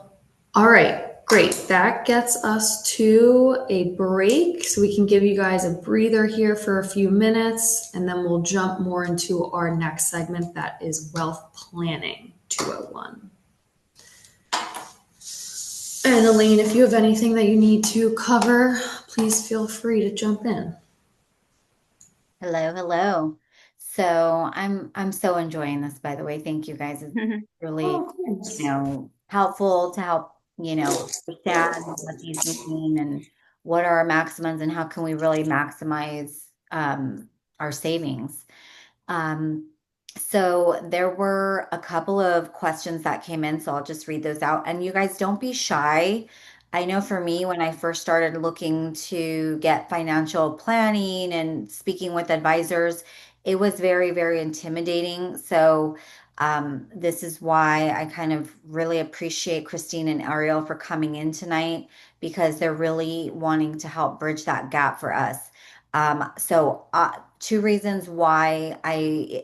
all right, great. That gets us to a break. So we can give you guys a breather here for a few minutes, and then we'll jump more into our next segment that is Wealth Planning 201. And Elaine, if you have anything that you need to cover, please feel free to jump in. Hello. So I'm so enjoying this, by the way. Thank you guys. It's really, helpful to help, understand what these mean and what are our maximums and how can we really maximize our savings. So there were a couple of questions that came in, so I'll just read those out. And you guys don't be shy. I know for me, when I first started looking to get financial planning and speaking with advisors, it was very, very intimidating. So this is why I kind of really appreciate Kristeen and Ariel for coming in tonight because they're really wanting to help bridge that gap for us. So two reasons why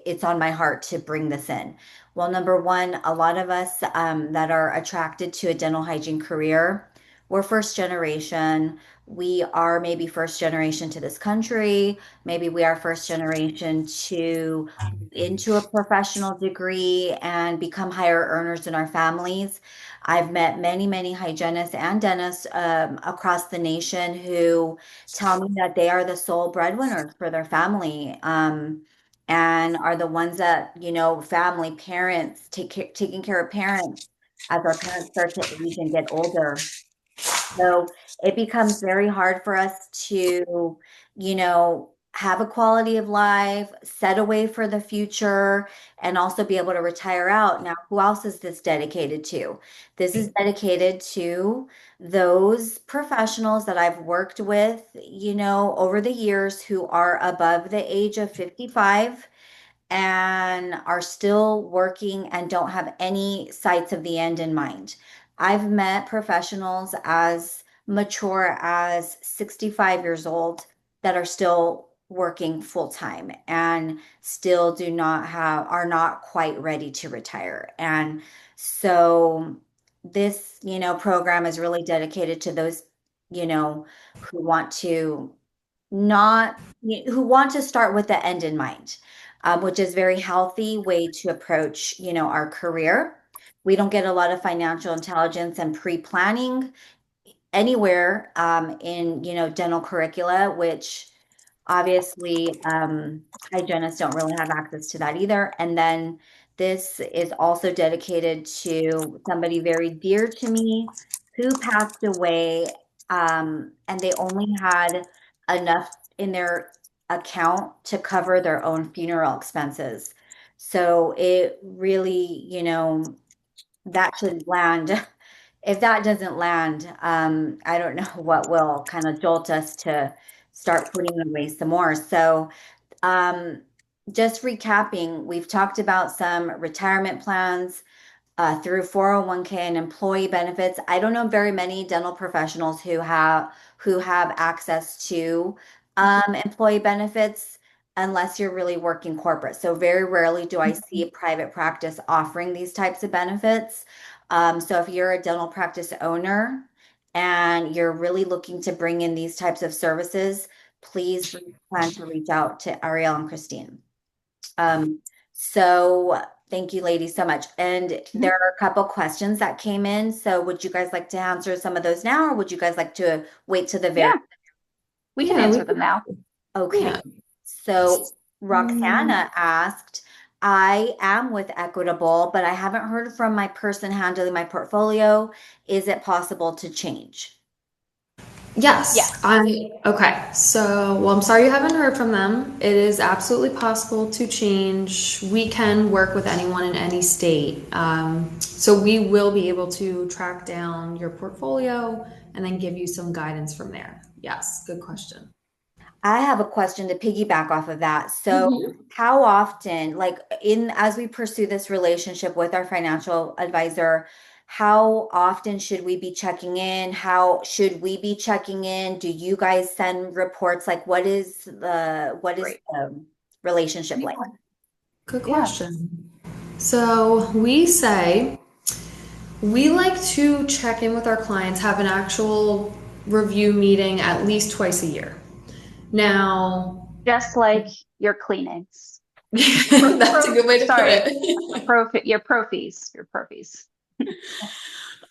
it's on my heart to bring this in. Well, number one, a lot of us that are attracted to a dental hygiene career, we're first generation. We are maybe first generation to this country. Maybe we are first generation to into a professional degree and become higher earners in our families. I've met many, many hygienists and dentists across the nation who tell me that they are the sole breadwinners for their family. And are the ones that, family parents taking care of parents as our parents start to age and get older. So it becomes very hard for us to, have a quality of life, set away for the future, and also be able to retire out. Now, who else is this dedicated to? This is dedicated to those professionals that I've worked with, over the years who are above the age of 55 and are still working and don't have any sights of the end in mind. I've met professionals as mature as 65 years old that are still working full time and still are not quite ready to retire. And so this, program is really dedicated to those, who want to not who want to start with the end in mind, which is very healthy way to approach, our career. We don't get a lot of financial intelligence and pre-planning anywhere in, dental curricula, which obviously, hygienists don't really have access to that either. And then this is also dedicated to somebody very dear to me who passed away, and they only had enough in their account to cover their own funeral expenses. So it really, that should land. If that doesn't land, I don't know what will kind of jolt us to start putting away some more. So, um, just recapping, we've talked about some retirement plans through 401k and employee benefits. I don't know very many dental professionals who have access to employee benefits unless you're really working corporate. So very rarely do I see a private practice offering these types of benefits. So if you're a dental practice owner and you're really looking to bring in these types of services, please plan to reach out to Ariel and Kristeen. So thank you, ladies, so much. And there are a couple questions that came in. So would you guys like to answer some of those now, or would you guys like to wait to the very? Yeah, we can answer them now. Okay. Yeah. So Roxana asked, I am with Equitable, but I haven't heard from my person handling my portfolio. Is it possible to change? Yes. Okay. So, well, I'm sorry you haven't heard from them. It is absolutely possible to change. We can work with anyone in any state. So we will be able to track down your portfolio and then give you some guidance from there. Yes. Good question. I have a question to piggyback off of that. So, Mhm. how often, like as we pursue this relationship with our financial advisor, how often should we be checking in? How should we be checking in? Do you guys send reports? Like, what is Great. the relationship like? Good Yeah. question. So we like to check in with our clients, have an actual review meeting at least twice a year. Now, Just like your cleanings. that's a good way to put Sorry, it. your profies, your profies.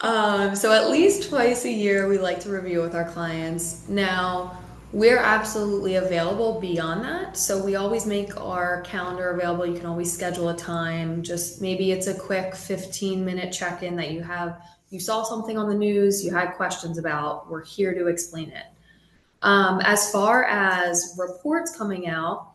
So at least twice a year, we like to review with our clients. Now, we're absolutely available beyond that. So we always make our calendar available. You can always schedule a time. Just maybe it's a quick 15-minute check-in that you saw something on the news, you had questions about. We're here to explain it. As far as reports coming out,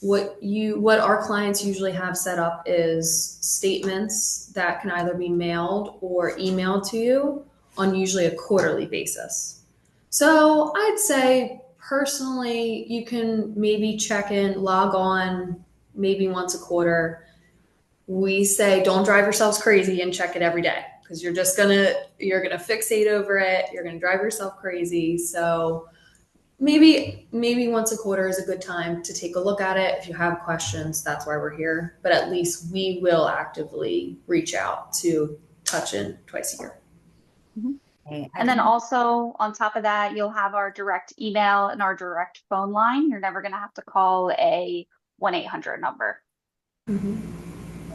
what our clients usually have set up is statements that can either be mailed or emailed to you on usually a quarterly basis. So I'd say personally, you can maybe check in, log on maybe once a quarter. We say don't drive yourselves crazy and check it every day because you're gonna fixate over it. You're gonna drive yourself crazy. So maybe once a quarter is a good time to take a look at it. If you have questions, that's why we're here. But at least we will actively reach out to touch in twice a year. Mhm. Okay, And then also on top of that, you'll have our direct email and our direct phone line. You're never going to have to call a 1-800 number.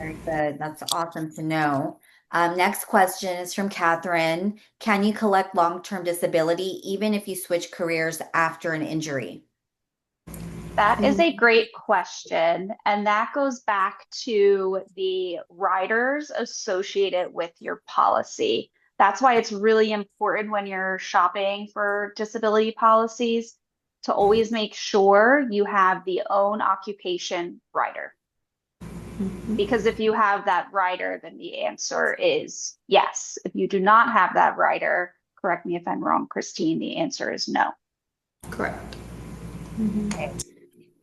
very good. That's awesome to know. Next question is from Catherine. Can you collect long-term disability even if you switch careers after an injury? That is a great question. And that goes back to the riders associated with your policy. That's why it's really important when you're shopping for disability policies to always make sure you have the own occupation rider. Because if you have that rider, then the answer is yes. If you do not have that rider, correct me if I'm wrong, Kristeen, the answer is no. Correct. Okay.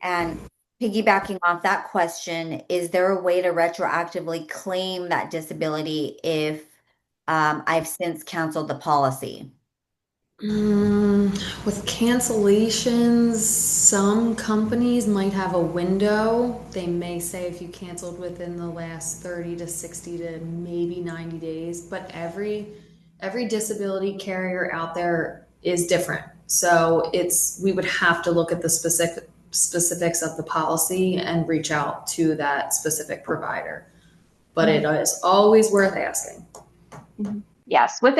And piggybacking off that question, is there a way to retroactively claim that disability if I've since canceled the policy? With cancellations, some companies might have a window. They may say if you canceled within the last 30 to 60 to maybe 90 days, but every disability carrier out there is different. So we would have to look at the specifics of the policy and reach out to that specific provider. But it is always worth asking. Yes, with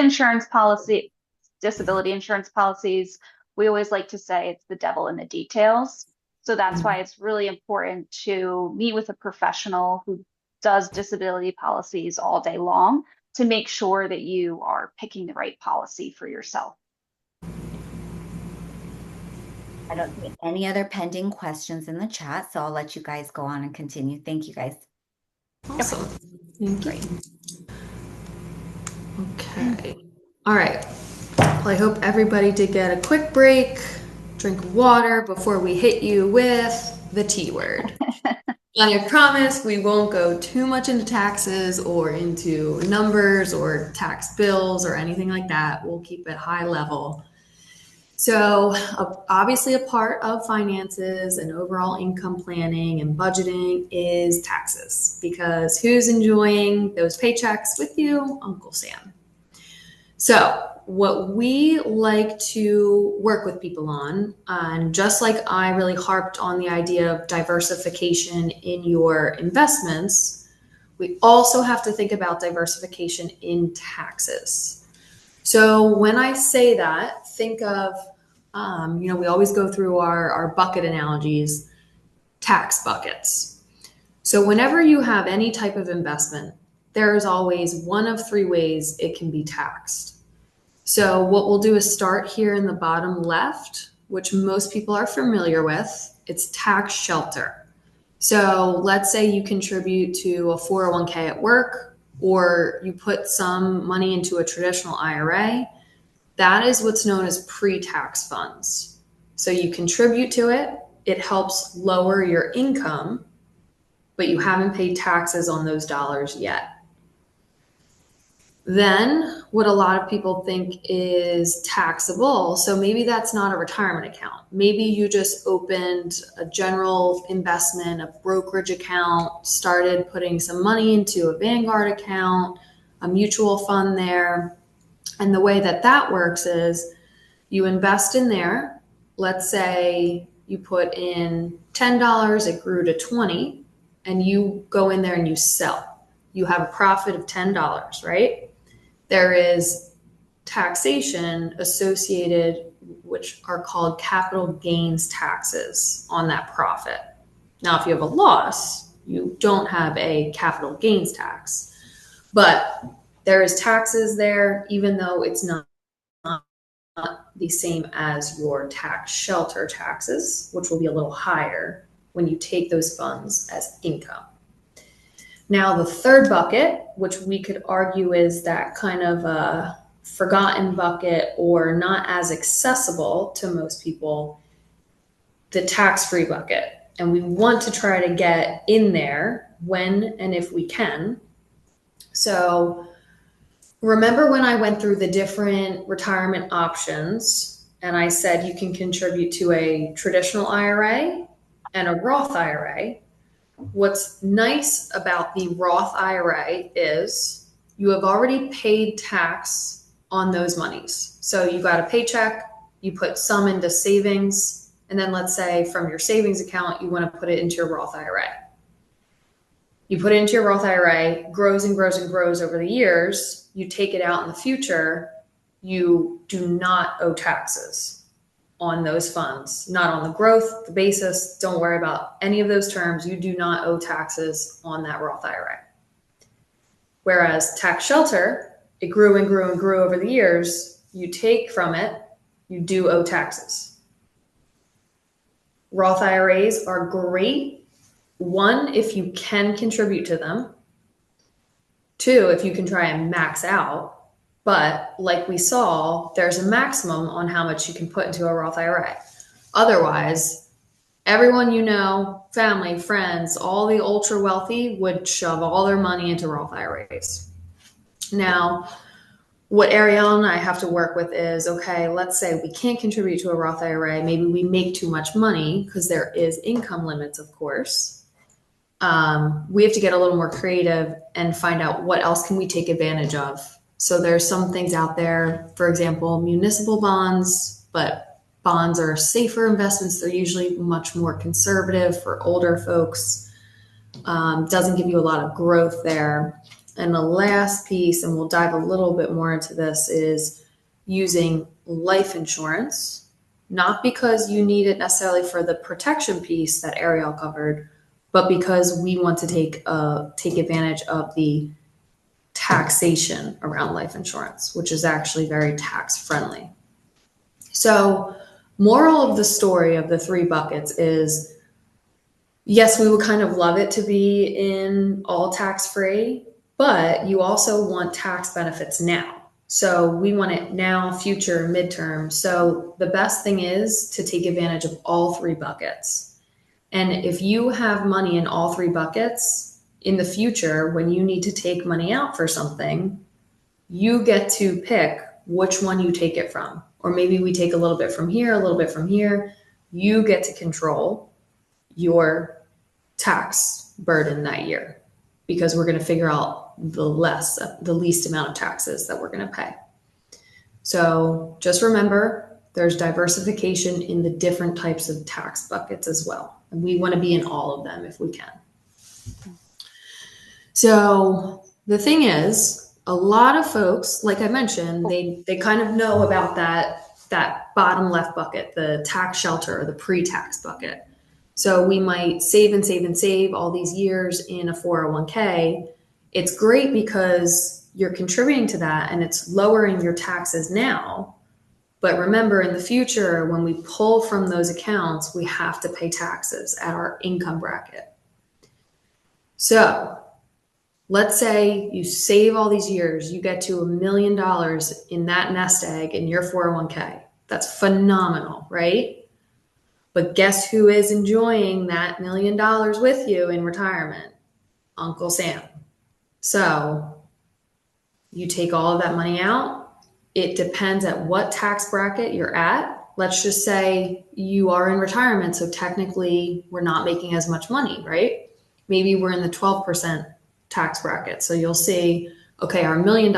disability insurance policies, we always like to say it's the devil in the details. So that's why it's really important to meet with a professional who does disability policies all day long to make sure that you are picking the right policy for yourself. I don't see any other pending questions in the chat, so I'll let you guys go on and continue. Thank you, guys. Awesome. Thank you. Okay. All right. Well, I hope everybody did get a quick break, drink water before we hit you with the T word. And I promise we won't go too much into taxes or into numbers or tax bills or anything like that. We'll keep it high level. So obviously a part of finances and overall income planning and budgeting is taxes, because who's enjoying those paychecks with you? Uncle Sam. So what we like to work with people on, and just like I really harped on the idea of diversification in your investments, we also have to think about diversification in taxes. So when I say that, think of, we always go through our bucket analogies, tax buckets. So whenever you have any type of investment, there is always one of three ways it can be taxed. So what we'll do is start here in the bottom left, which most people are familiar with. It's tax shelter. So let's say you contribute to a 401k at work, or you put some money into a traditional IRA. That is what's known as pre-tax funds. So you contribute to it. It helps lower your income, but you haven't paid taxes on those dollars yet. Then what a lot of people think is taxable. So maybe that's not a retirement account. Maybe you just opened a general investment, a brokerage account, started putting some money into a Vanguard account, a mutual fund there. And the way that works is you invest in there. Let's say you put in $10, it grew to 20, and you go in there and you sell. You have a profit of $10, right? There is taxation associated, which are called capital gains taxes on that profit. Now, if you have a loss, you don't have a capital gains tax, but there is taxes there, even though it's not the same as your tax shelter taxes, which will be a little higher when you take those funds as income. Now, the third bucket, which we could argue is that kind of a forgotten bucket or not as accessible to most people, the tax-free bucket. And we want to try to get in there when and if we can. So remember when I went through the different retirement options and I said you can contribute to a traditional IRA and a Roth IRA. What's nice about the Roth IRA is you have already paid tax on those monies. So you got a paycheck, you put some into savings, and then let's say from your savings account, you want to put it into your Roth IRA. You put it into your Roth IRA, grows and grows and grows over the years. You take it out in the future, you do not owe taxes on those funds, not on the growth, the basis. Don't worry about any of those terms. You do not owe taxes on that Roth IRA. Whereas tax shelter, it grew and grew and grew over the years. You take from it, you do owe taxes. Roth IRAs are great. One, if you can contribute to them. Two, if you can try and max out. But like we saw, there's a maximum on how much you can put into a Roth IRA. Otherwise, everyone you know, family, friends, all the ultra wealthy would shove all their money into Roth IRAs. Now, what Ariel and I have to work with is, okay, let's say we can't contribute to a Roth IRA. Maybe we make too much money because there is income limits, of course. We have to get a little more creative and find out what else can we take advantage of. So there's some things out there, for example, municipal bonds, but bonds are safer investments. They're usually much more conservative for older folks. Doesn't give you a lot of growth there. And the last piece, and we'll dive a little bit more into this, is using life insurance, not because you need it necessarily for the protection piece that Ariel covered, but because we want to take advantage of the taxation around life insurance, which is actually very tax friendly. So, moral of the story of the three buckets is, yes, we would kind of love it to be in all tax free, but you also want tax benefits now. So we want it now, future, midterm. So the best thing is to take advantage of all three buckets. And if you have money in all three buckets, in the future, when you need to take money out for something, you get to pick which one you take it from. Or maybe we take a little bit from here, a little bit from here. You get to control your tax burden that year, because we're going to figure out the least amount of taxes that we're going to pay. So just remember, there's diversification in the different types of tax buckets as well. And we want to be in all of them if we can. So the thing is, a lot of folks, like I mentioned, they kind of know about that bottom left bucket, the tax shelter or the pre-tax bucket. So we might save and save and save all these years in a 401k. It's great because you're contributing to that and it's lowering your taxes now. But remember, in the future, when we pull from those accounts, we have to pay taxes at our income bracket. So let's say you save all these years, you get to $1 million in that nest egg in your 401k. That's phenomenal, right? But guess who is enjoying that $1 million with you in retirement? Uncle Sam. So you take all of that money out. It depends at what tax bracket you're at. Let's just say you are in retirement, so technically we're not making as much money, right? Maybe we're in the 12% tax bracket. So you'll see, okay, our $1 million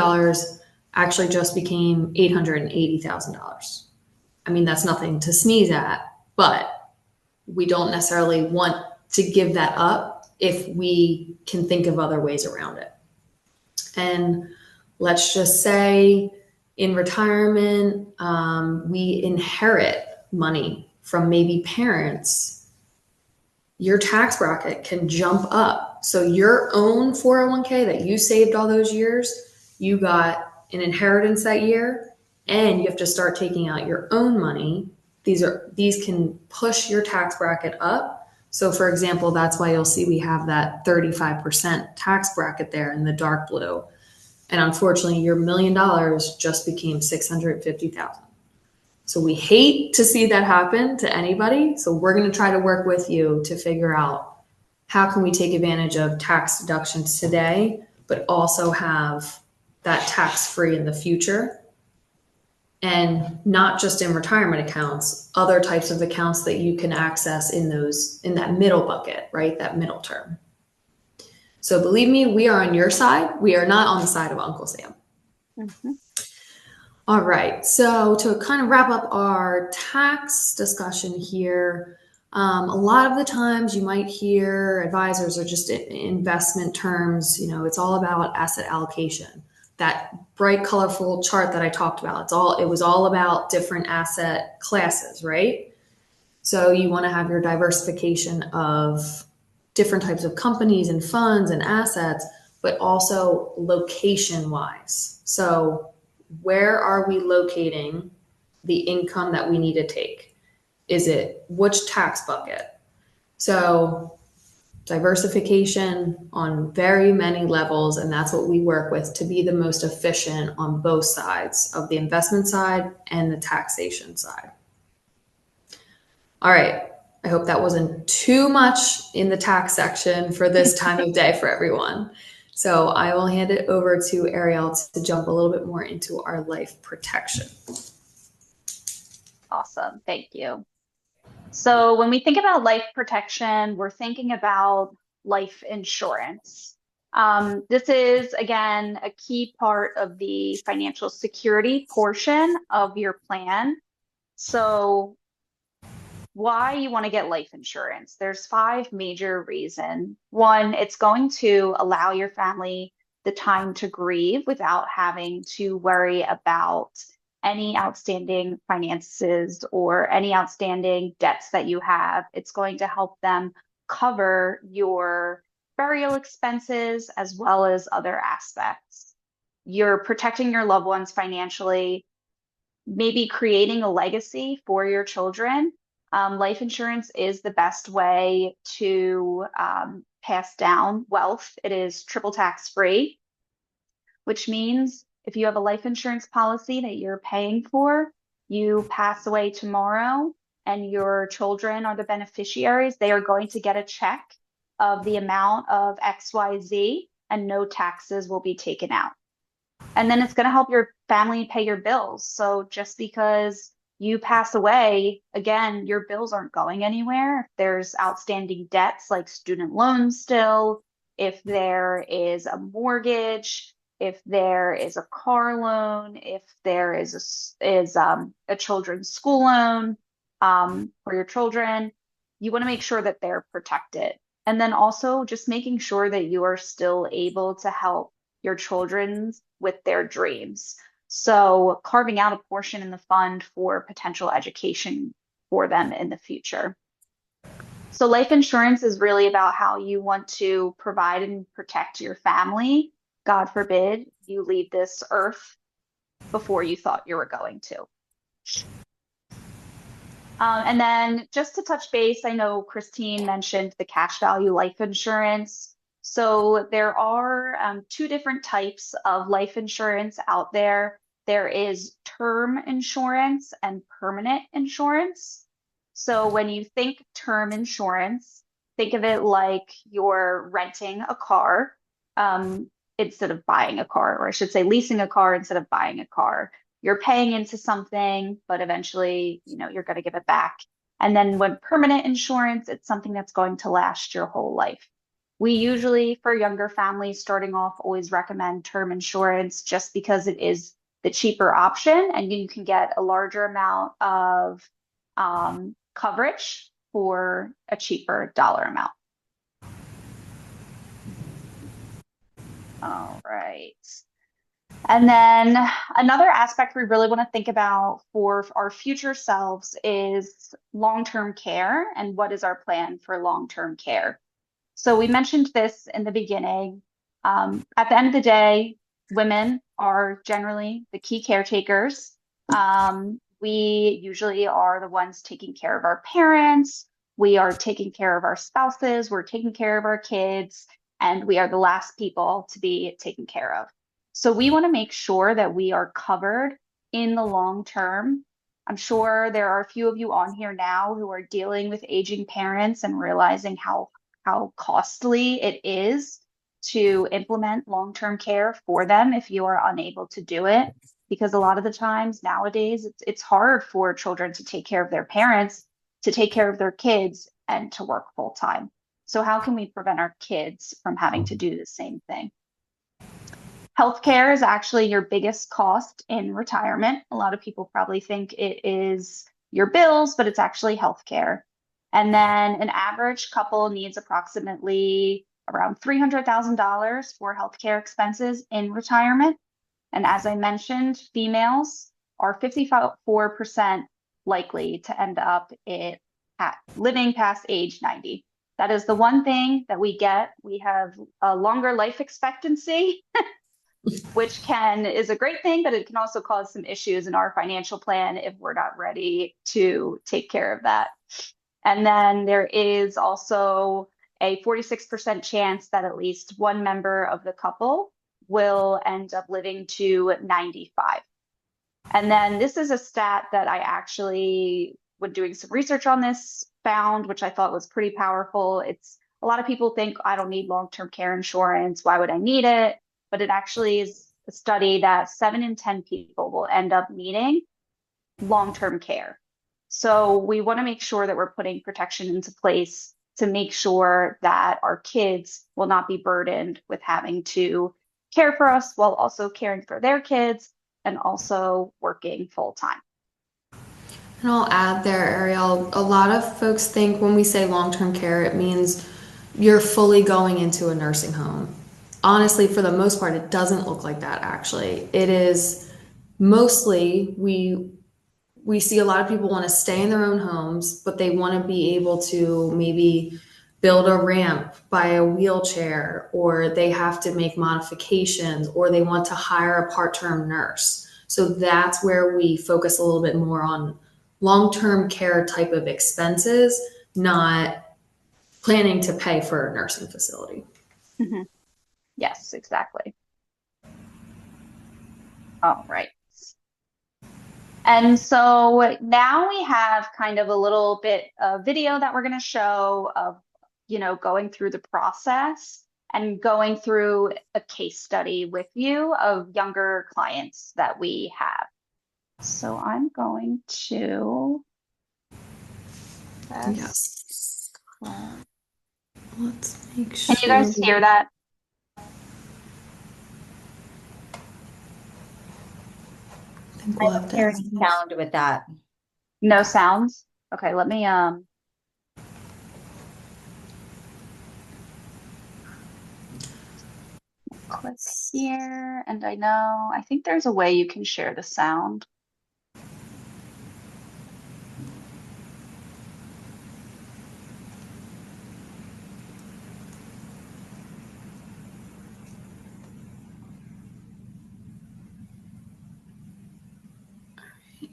actually just became $880,000. I mean, that's nothing to sneeze at, but we don't necessarily want to give that up if we can think of other ways around it. And let's just say in retirement, we inherit money from maybe parents. Your tax bracket can jump up. So your own 401k that you saved all those years, you got an inheritance that year, and you have to start taking out your own money. These can push your tax bracket up. So for example, that's why you'll see we have that 35% tax bracket there in the dark blue. And unfortunately, your $1 million just became $650,000. So we hate to see that happen to anybody. So we're going to try to work with you to figure out how can we take advantage of tax deductions today, but also have that tax-free in the future. And not just in retirement accounts, other types of accounts that you can access in that middle bucket, right? That middle term. So believe me, we are on your side. We are not on the side of Uncle Sam. Mm-hmm. All right, so to kind of wrap up our tax discussion here, a lot of the times you might hear advisors or just investment terms, it's all about asset allocation. That bright, colorful chart that I talked about, it was all about different asset classes, right? So you want to have your diversification of different types of companies and funds and assets, but also location wise. So where are we locating the income that we need to take? Is it which tax bucket? So diversification on very many levels, and that's what we work with to be the most efficient on both sides of the investment side and the taxation side. All right, I hope that wasn't too much in the tax section for this time of day for everyone. So I will hand it over to Ariel to jump a little bit more into our life protection. Awesome, thank you. So when we think about life protection, we're thinking about life insurance. This is, again, a key part of the financial security portion of your plan. So why you want to get life insurance? There's 5 major reasons. 1, it's going to allow your family the time to grieve without having to worry about any outstanding finances or any outstanding debts that you have. It's going to help them cover your burial expenses as well as other aspects. You're protecting your loved ones financially, maybe creating a legacy for your children. Life insurance is the best way to pass down wealth. It is triple tax free, which means if you have a life insurance policy that you're paying for, you pass away tomorrow and your children are the beneficiaries, they are going to get a check of the amount of XYZ and no taxes will be taken out. And then it's going to help your family pay your bills. So just because you pass away, again, your bills aren't going anywhere. If there's outstanding debts like student loans still, if there is a mortgage, if there is a car loan, if there is a children's school loan for your children, you want to make sure that they're protected. And then also just making sure that you are still able to help your children with their dreams. So carving out a portion in the fund for potential education for them in the future. So life insurance is really about how you want to provide and protect your family. God forbid you leave this earth before you thought you were going to. And then just to touch base, I know Kristeen mentioned the cash value life insurance. So there are 2 different types of life insurance out there. There is term insurance and permanent insurance. So when you think term insurance, think of it like you're renting a car instead of buying a car, or I should say leasing a car instead of buying a car. You're paying into something, but eventually, you're going to give it back. And then when permanent insurance, it's something that's going to last your whole life. We usually, for younger families starting off, always recommend term insurance just because it is the cheaper option and you can get a larger amount of coverage for a cheaper dollar amount. All right. And then another aspect we really want to think about for our future selves is long-term care and what is our plan for long-term care. So we mentioned this in the beginning. At the end of the day, women are generally the key caretakers. We usually are the ones taking care of our parents. We are taking care of our spouses. We're taking care of our kids. And we are the last people to be taken care of. So we want to make sure that we are covered in the long term. I'm sure there are a few of you on here now who are dealing with aging parents and realizing how costly it is to implement long-term care for them if you are unable to do it. Because a lot of the times nowadays, it's hard for children to take care of their parents, to take care of their kids, and to work full time. So how can we prevent our kids from having to do the same thing? Healthcare is actually your biggest cost in retirement. A lot of people probably think it is your bills, but it's actually healthcare. And then an average couple needs approximately around $300,000 for healthcare expenses in retirement. And as I mentioned, females are 54% likely to end up living past age 90. That is the one thing that we get. We have a longer life expectancy, which is a great thing, but it can also cause some issues in our financial plan if we're not ready to take care of that. And then there is also a 46% chance that at least one member of the couple will end up living to 95. And then this is a stat that I actually, when doing some research on this, found, which I thought was pretty powerful. It's a lot of people think, I don't need long-term care insurance. Why would I need it? But it actually is a study that 7 in 10 people will end up needing long-term care. So we want to make sure that we're putting protection into place to make sure that our kids will not be burdened with having to care for us while also caring for their kids and also working full time. And I'll add there, Ariel, a lot of folks think when we say long-term care, it means you're fully going into a nursing home. Honestly, for the most part, it doesn't look like that, actually. It is mostly, we see a lot of people want to stay in their own homes, but they want to be able to maybe build a ramp, buy a wheelchair, or they have to make modifications, or they want to hire a part-term nurse. So that's where we focus a little bit more on long-term care type of expenses, not planning to pay for a nursing facility. Mm-hmm. Yes, exactly. All right. And so now we have kind of a little bit of video that we're going to show of, going through the process and going through a case study with you of younger clients that we have. So I'm going to. Yes. Let's make Can sure. you guys hear that? I think we'll have to hear any sound with that. No sounds? Okay, let me click here, and I think there's a way you can share the sound.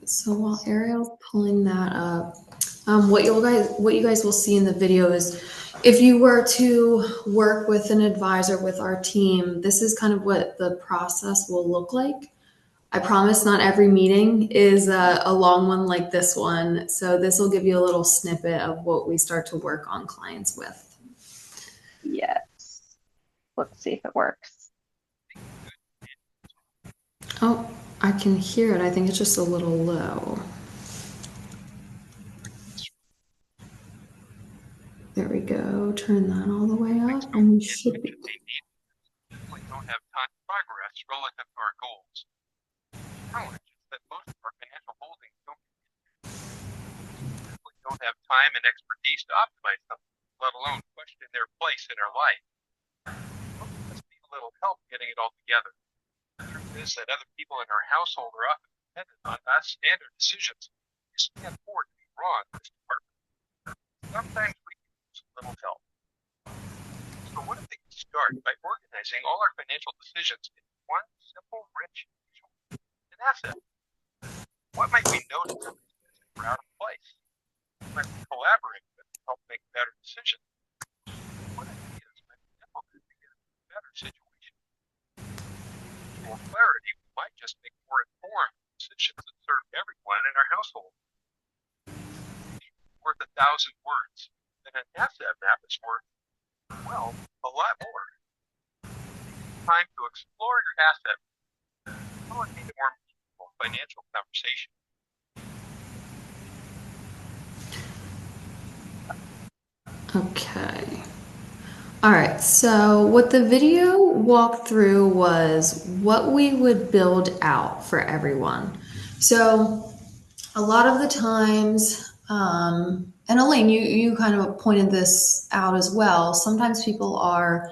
So while Ariel's pulling that up, what you guys will see in the video is if you were to work with an advisor with our team, this is kind of what the process will look like. I promise not every meeting is a long one like this one. So this will give you a little snippet of what we start to work on clients with. Yes. Let's see if it works. Oh, I can hear it. I think it's just a little low. There we go. Turn that all the way up, and we should be. We don't have time to progress relative to our goals. Challenge is that most of our financial holdings don't have time and expertise to optimize them, let alone question their place in our life. Most of us need a little help getting it all together. The truth is that other people in our household are often dependent on us standard decisions. We just can't afford to be wrong in this department. Sometimes we can use a little help. So what if they could start by organizing all our financial decisions in one simple, rich visual, an asset? What might we notice if we're out of place? What might we collaborate with to help make better decisions? What ideas might be implemented to get a better situation? For clarity, we might just make more informed decisions that serve everyone in our household. It's worth 1,000 words, and an asset map is worth, well, a lot more. Time to explore your asset. How would be a more meaningful financial conversation? Okay. All right, so what the video walked through was what we would build out for everyone. So a lot of the times, and Elaine, you kind of pointed this out as well. Sometimes people are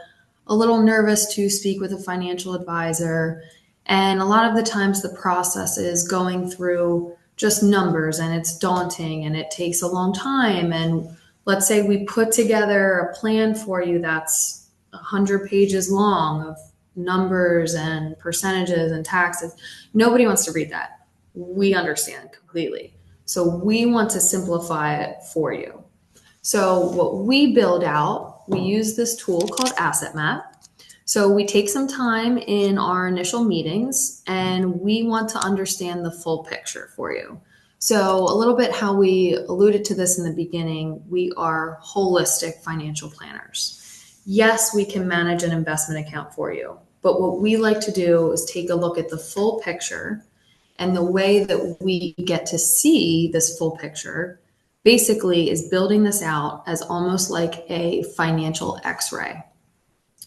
a little nervous to speak with a financial advisor. And a lot of the times the process is going through just numbers and it's daunting and it takes a long time. And let's say we put together a plan for you that's 100 pages long of numbers and percentages and taxes. Nobody wants to read that. We understand completely. So we want to simplify it for you. So what we build out, we use this tool called Asset Map. So we take some time in our initial meetings and we want to understand the full picture for you. So a little bit how we alluded to this in the beginning, we are holistic financial planners. Yes, we can manage an investment account for you, but what we like to do is take a look at the full picture, and the way that we get to see this full picture basically is building this out as almost like a financial x-ray.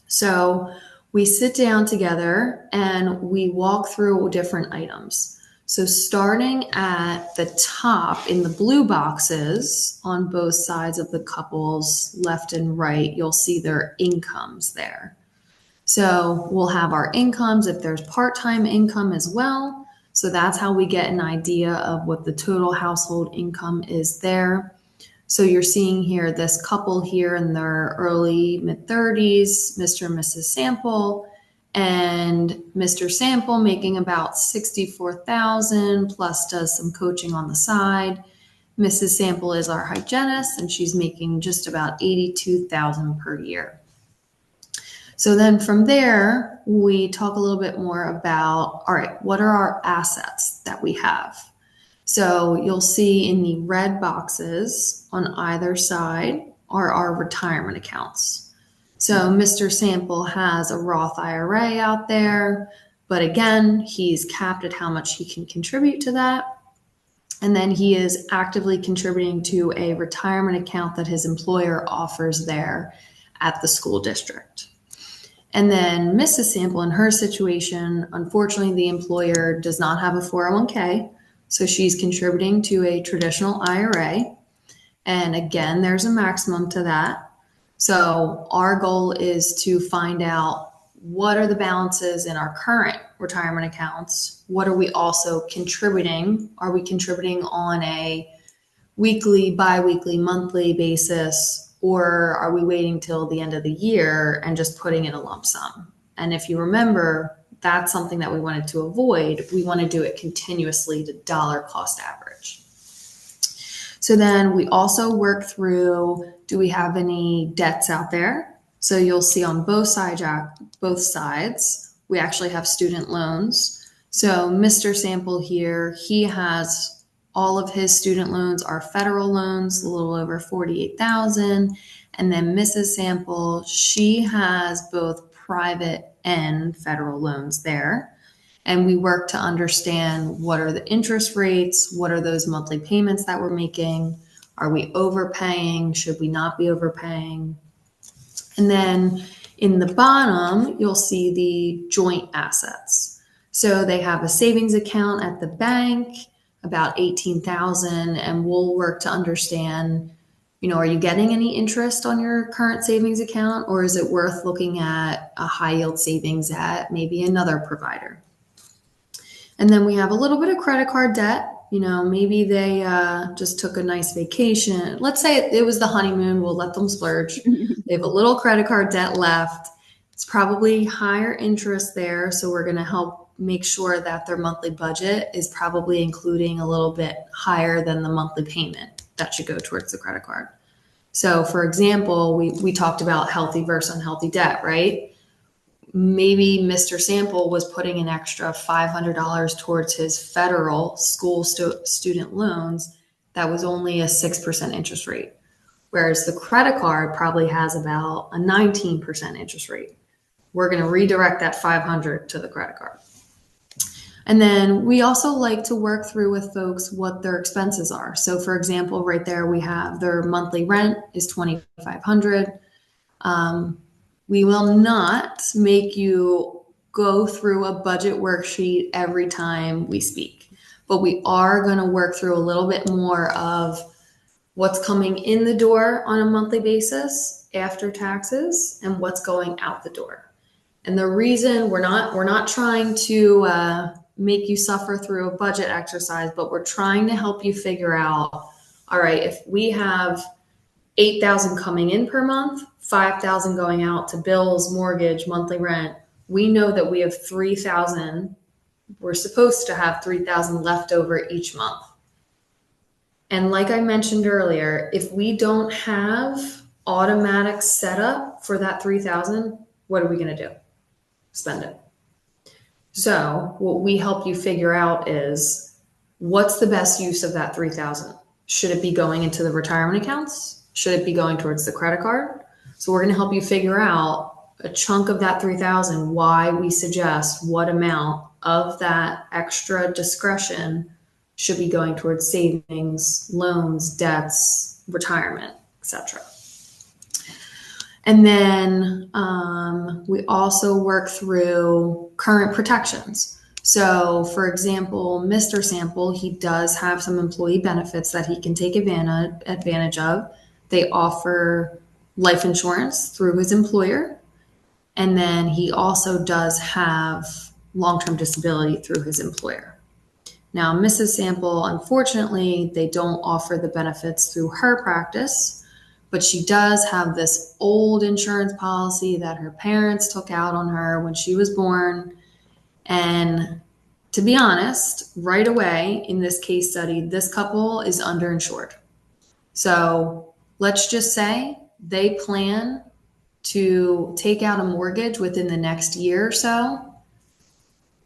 So we sit down together and we walk through different items. So starting at the top in the blue boxes on both sides of the couples, left and right, you'll see their incomes there. So we'll have our incomes if there's part-time income as well. So that's how we get an idea of what the total household income is there. So you're seeing here this couple here in their early mid-30s, Mr. and Mrs. Sample, and Mr. Sample making about $64,000 plus does some coaching on the side. Mrs. Sample is our hygienist and she's making just about $82,000 per year. So then from there, we talk a little bit more about, all right, what are our assets that we have? So you'll see in the red boxes on either side are our retirement accounts. So Mr. Sample has a Roth IRA out there, but again, he's capped at how much he can contribute to that. And then he is actively contributing to a retirement account that his employer offers there at the school district. And then Mrs. Sample, in her situation, unfortunately, the employer does not have a 401k. So she's contributing to a traditional IRA. And again, there's a maximum to that. So our goal is to find out what are the balances in our current retirement accounts? What are we also contributing? Are we contributing on a weekly, bi-weekly, monthly basis? Or are we waiting till the end of the year and just putting in a lump sum? And if you remember, that's something that we wanted to avoid. We want to do it continuously to dollar cost average. So then we also work through, do we have any debts out there? So you'll see on both sides, we actually have student loans. So Mr. Sample here, he has all of his student loans are federal loans, a little over $48,000. And then Mrs. Sample, she has both private and federal loans there. And we work to understand what are the interest rates, what are those monthly payments that we're making, are we overpaying, should we not be overpaying? And then in the bottom, you'll see the joint assets. So they have a savings account at the bank, about $18,000, and we'll work to understand, are you getting any interest on your current savings account, or is it worth looking at a high yield savings at maybe another provider? And then we have a little bit of credit card debt. Maybe they just took a nice vacation. Let's say it was the honeymoon. We'll let them splurge. They have a little credit card debt left. It's probably higher interest there, so we're going to help make sure that their monthly budget is probably including a little bit higher than the monthly payment that should go towards the credit card. So for example, we talked about healthy versus unhealthy debt, right? Maybe Mr. Sample was putting an extra $500 towards his federal school student loans that was only a 6% interest rate, whereas the credit card probably has about a 19% interest rate. We're going to redirect that $500 to the credit card. And then we also like to work through with folks what their expenses are. So for example, right there we have their monthly rent is $2,500. We will not make you go through a budget worksheet every time we speak, but we are going to work through a little bit more of what's coming in the door on a monthly basis after taxes and what's going out the door. And the reason we're not trying to make you suffer through a budget exercise, but we're trying to help you figure out, all right, if we have 8,000 coming in per month, 5,000 going out to bills, mortgage, monthly rent, we know that we have 3,000. We're supposed to have 3,000 left over each month. And like I mentioned earlier, if we don't have automatic setup for that 3,000, what are we going to do? Spend it. So what we help you figure out is, what's the best use of that 3,000? Should it be going into the retirement accounts? Should it be going towards the credit card? So we're going to help you figure out a chunk of that 3,000, why we suggest what amount of that extra discretion should be going towards savings, loans, debts, retirement, etc. And then we also work through current protections. So for example, Mr. Sample, he does have some employee benefits that he can take advantage of. They offer life insurance through his employer. And then he also does have long-term disability through his employer. Now, Mrs. Sample, unfortunately, they don't offer the benefits through her practice, but she does have this old insurance policy that her parents took out on her when she was born. And to be honest, right away in this case study, this couple is underinsured. So let's just say they plan to take out a mortgage within the next year or so.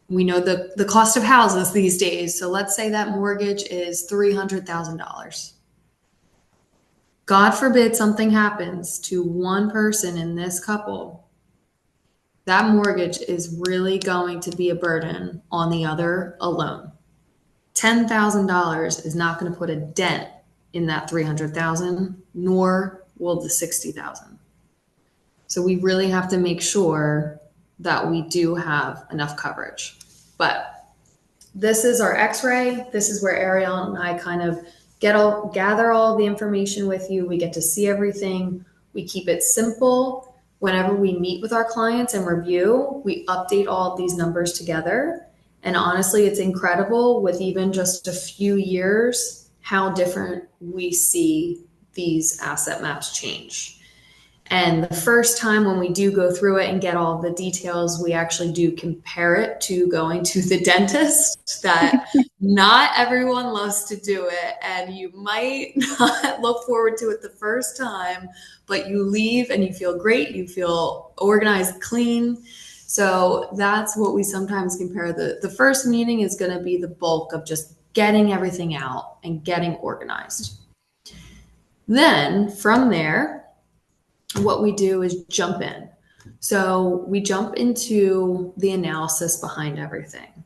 We know the cost of houses these days. So let's say that mortgage is $300,000. God forbid something happens to one person in this couple. That mortgage is really going to be a burden on the other alone. $10,000 is not going to put a dent in that 300,000, nor will the 60,000. So we really have to make sure that we do have enough coverage. But this is our x-ray. This is where Ariel and I kind of gather all the information with you. We get to see everything. We keep it simple. Whenever we meet with our clients and review, we update all of these numbers together. And honestly, it's incredible with even just a few years, how different we see these asset maps change. And the first time when we do go through it and get all the details, we actually do compare it to going to the dentist. That not everyone loves to do it. And you might not look forward to it the first time, but you leave and you feel great. You feel organized, clean. So that's what we sometimes compare. The first meeting is going to be the bulk of just getting everything out and getting organized. Then from there, what we do is jump in. So we jump into the analysis behind everything.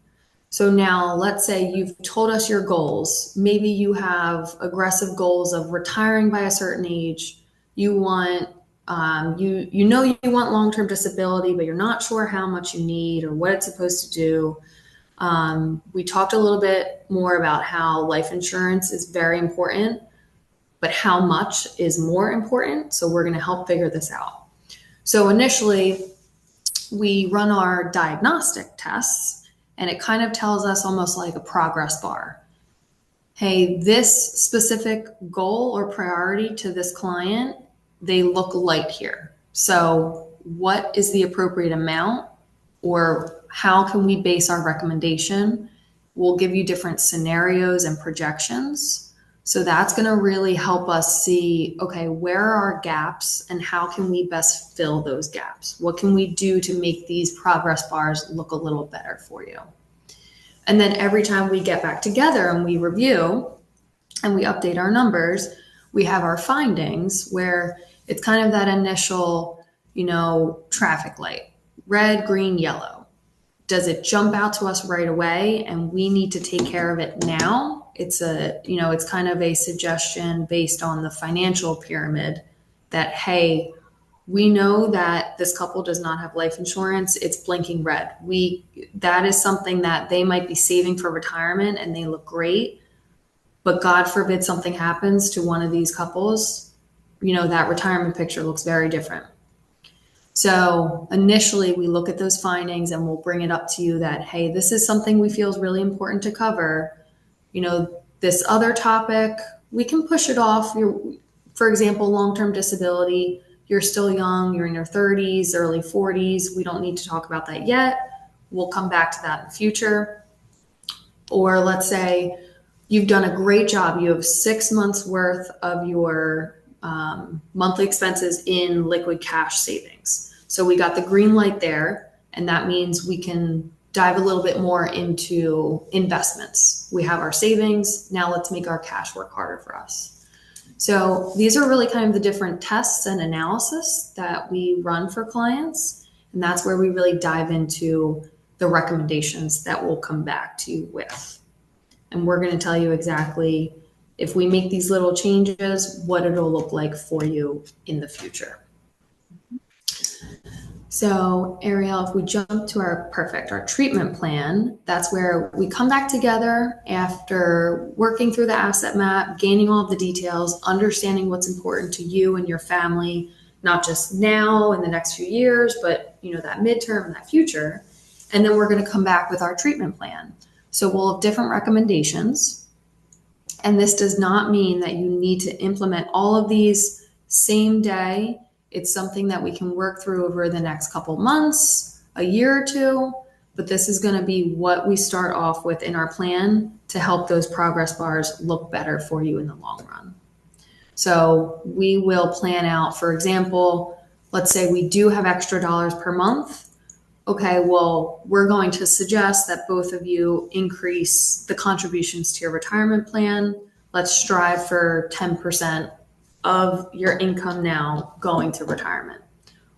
So now let's say you've told us your goals. Maybe you have aggressive goals of retiring by a certain age. You want, you know you want long-term disability, but you're not sure how much you need or what it's supposed to do. We talked a little bit more about how life insurance is very important, but how much is more important. So we're going to help figure this out. So initially, we run our diagnostic tests, and it kind of tells us almost like a progress bar. Hey, this specific goal or priority to this client, they look light here. So what is the appropriate amount, or how can we base our recommendation? We'll give you different scenarios and projections. So that's going to really help us see, okay, where are our gaps and how can we best fill those gaps? What can we do to make these progress bars look a little better for you? And then every time we get back together and we review and we update our numbers, we have our findings where it's kind of that initial, traffic light, red, green, yellow. Does it jump out to us right away and we need to take care of it now? It's kind of a suggestion based on the financial pyramid that, hey, we know that this couple does not have life insurance. It's blinking red. That is something that they might be saving for retirement and they look great, but God forbid something happens to one of these couples, that retirement picture looks very different. So initially we look at those findings and we'll bring it up to you that, hey, this is something we feel is really important to cover. This other topic, we can push it off. For example, long-term disability, you're still young, you're in your 30s, early 40s. We don't need to talk about that yet. We'll come back to that in the future. Or let's say you've done a great job. You have 6 months worth of your monthly expenses in liquid cash savings. So we got the green light there, and that means we can dive a little bit more into investments. We have our savings. Now let's make our cash work harder for us. So these are really kind of the different tests and analysis that we run for clients. And that's where we really dive into the recommendations that we'll come back to you with. And we're going to tell you exactly, if we make these little changes, what it'll look like for you in the future. So Ariel, if we jump to our treatment plan, that's where we come back together after working through the asset map, gaining all of the details, understanding what's important to you and your family, not just now in the next few years, but that midterm and that future. And then we're going to come back with our treatment plan. So we'll have different recommendations. And this does not mean that you need to implement all of these same day. It's something that we can work through over the next couple months, a year or two, but this is going to be what we start off with in our plan to help those progress bars look better for you in the long run. So we will plan out, for example, let's say we do have extra dollars per month. Okay, well, we're going to suggest that both of you increase the contributions to your retirement plan. Let's strive for 10% of your income now going to retirement.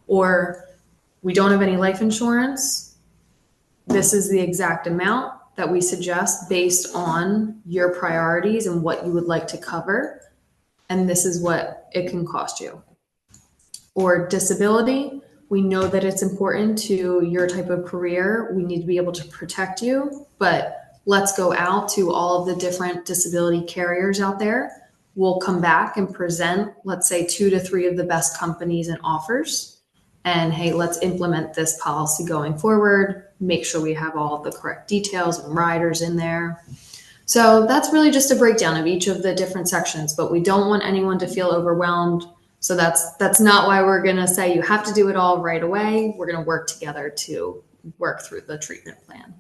Or we don't have any life insurance. This is the exact amount that we suggest based on your priorities and what you would like to cover. And this is what it can cost you. Or disability. We know that it's important to your type of career. We need to be able to protect you, but let's go out to all of the different disability carriers out there. We'll come back and present, let's say 2 to 3 of the best companies and offers. And hey, let's implement this policy going forward. Make sure we have all of the correct details and riders in there. So that's really just a breakdown of each of the different sections, but we don't want anyone to feel overwhelmed. So that's not why we're going to say you have to do it all right away. We're going to work together to work through the treatment plan.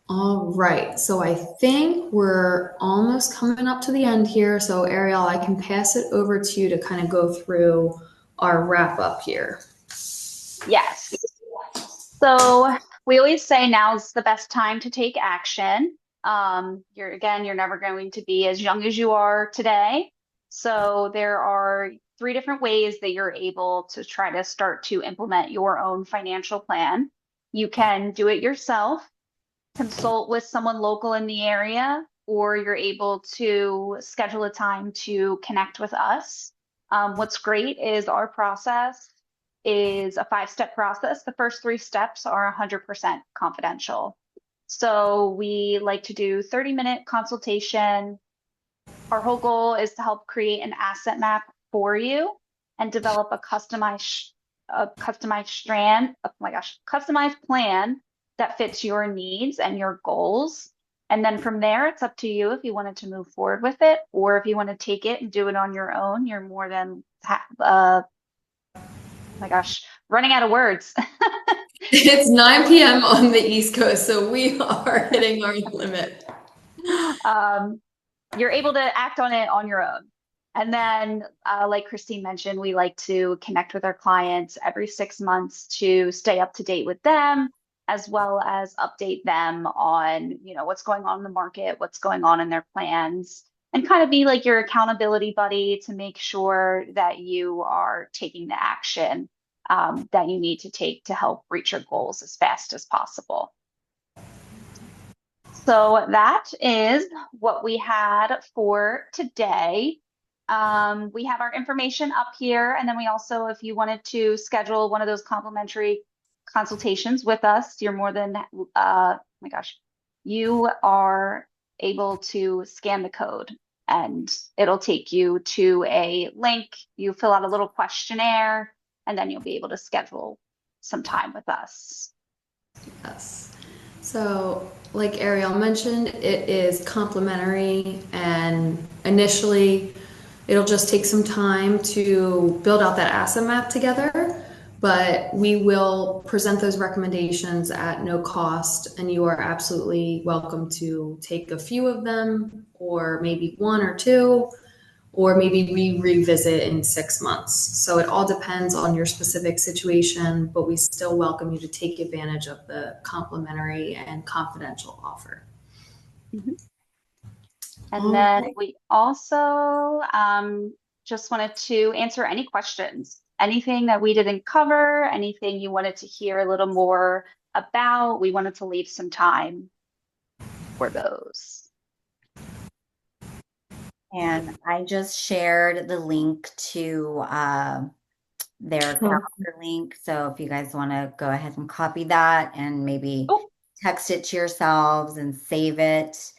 All right, so I think we're almost coming up to the end here. So Ariel, I can pass it over to you to kind of go through our wrap up here. Yes. So we always say now's the best time to take action. You're never going to be as young as you are today. So there are 3 different ways that you're able to try to start to implement your own financial plan. You can do it yourself, consult with someone local in the area, or you're able to schedule a time to connect with us. What's great is our process is a 5-step process. The first 3 steps are 100% confidential. So we like to do 30-minute consultation. Our whole goal is to help create an asset map for you and develop a customized plan that fits your needs and your goals. And then from there, it's up to you if you wanted to move forward with it, or if you want to take it and do it on your own. You're more than, running out of words. It's 9 p.m. on the East Coast, so we are hitting our limit. You're able to act on it on your own. And then, like Kristeen mentioned, we like to connect with our clients every 6 months to stay up to date with them, as well as update them on, what's going on in the market, what's going on in their plans, and kind of be like your accountability buddy to make sure that you are taking the action that you need to take to help reach your goals as fast as possible. So that is what we had for today. We have our information up here. And then we also, if you wanted to schedule one of those complimentary consultations with us, you're more than, oh my gosh, you are able to scan the code and it'll take you to a link. You fill out a little questionnaire and then you'll be able to schedule some time with us. Yes. So, like Ariel mentioned, it is complimentary, and initially it'll just take some time to build out that asset map together, but we will present those recommendations at no cost, and you are absolutely welcome to take a few of them, or maybe one or two, or maybe we revisit in 6 months. So it all depends on your specific situation, but we still welcome you to take advantage of the complimentary and confidential offer. Mm-hmm. And then we also just wanted to answer any questions, anything that we didn't cover, anything you wanted to hear a little more about. We wanted to leave some time for those. And I just shared the link to their calendar link. So if you guys want to go ahead and copy that and maybe text it to yourselves and save it.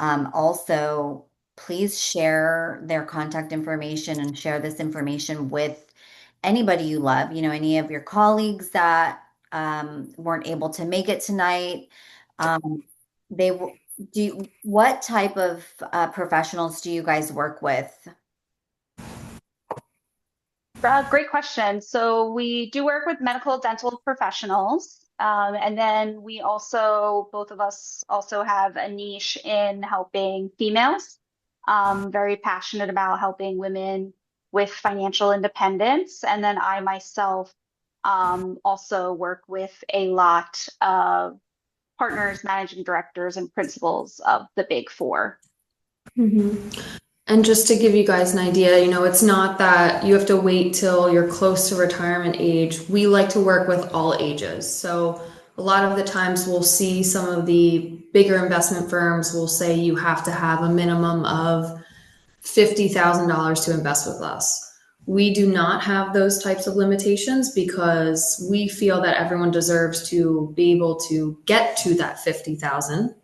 Also, please share their contact information and share this information with anybody you love, any of your colleagues that weren't able to make it tonight. What type of professionals do you guys work with? Great question. So we do work with medical dental professionals. And then we also, both of us also have a niche in helping females. Very passionate about helping women with financial independence. And then I myself also work with a lot of partners, managing directors, and principals of the Big Four. Mm-hmm. And just to give you guys an idea, it's not that you have to wait till you're close to retirement age. We like to work with all ages. So a lot of the times we'll see some of the bigger investment firms will say you have to have a minimum of $50,000 to invest with us. We do not have those types of limitations because we feel that everyone deserves to be able to get to that 50,000.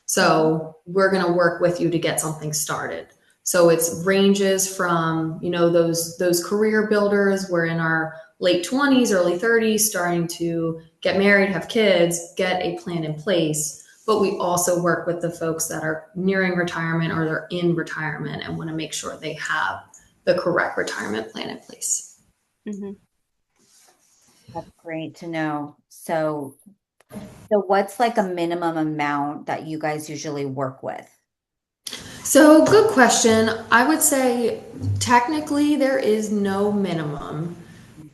So we're going to work with you to get something started. So it's ranges from, those career builders. We're in our late 20s, early 30s, starting to get married, have kids, get a plan in place. But we also work with the folks that are nearing retirement or they're in retirement and want to make sure they have the correct retirement plan in place. Mm-hmm. That's great to know. So what's like a minimum amount that you guys usually work with? So good question. I would say technically there is no minimum,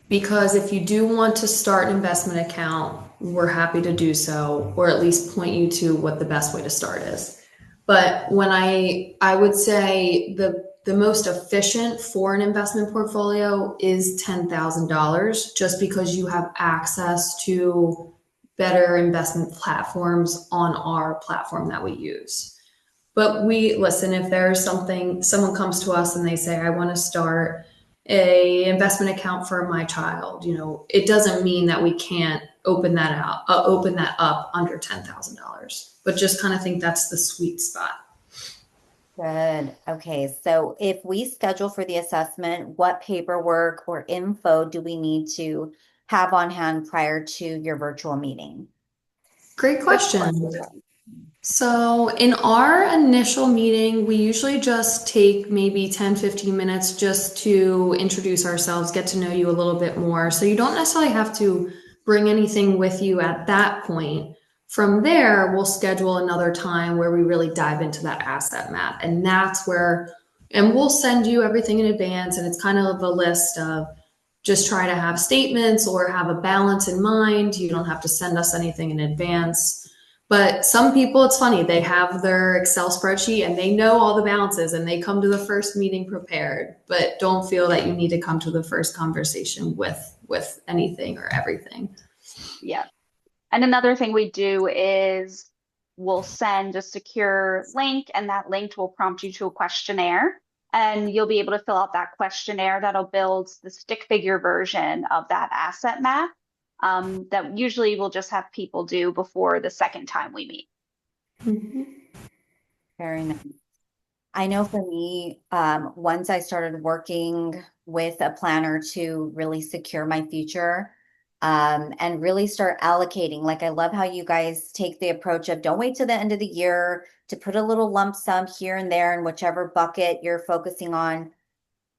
because if you do want to start an investment account, we're happy to do so, or at least point you to what the best way to start is. But when I would say the most efficient for an investment portfolio is $10,000, just because you have access to better investment platforms on our platform that we use. But listen, if there's someone comes to us and they say, I want to start a investment account for my child, it doesn't mean that we can't open that up under $10,000, but just kind of think that's the sweet spot. Good. Okay. So if we schedule for the assessment, what paperwork or info do we need to have on hand prior to your virtual meeting? Great question. So in our initial meeting, we usually just take maybe 10-15 minutes just to introduce ourselves, get to know you a little bit more. So you don't necessarily have to bring anything with you at that point. From there, we'll schedule another time where we really dive into that asset map. And that's where, and we'll send you everything in advance. And it's kind of a list of just try to have statements or have a balance in mind. You don't have to send us anything in advance. But some people, it's funny, they have their Excel spreadsheet and they know all the balances and they come to the first meeting prepared, but don't feel that you need to come to the first conversation with anything or everything. Yeah. And another thing we do is we'll send a secure link, and that link will prompt you to a questionnaire. And you'll be able to fill out that questionnaire that'll build the stick figure version of that asset map that usually we'll just have people do before the second time we meet. Very nice. I know for me, once I started working with a planner to really secure my future, and really start allocating, like I love how you guys take the approach of don't wait till the end of the year to put a little lump sum here and there in whichever bucket you're focusing on.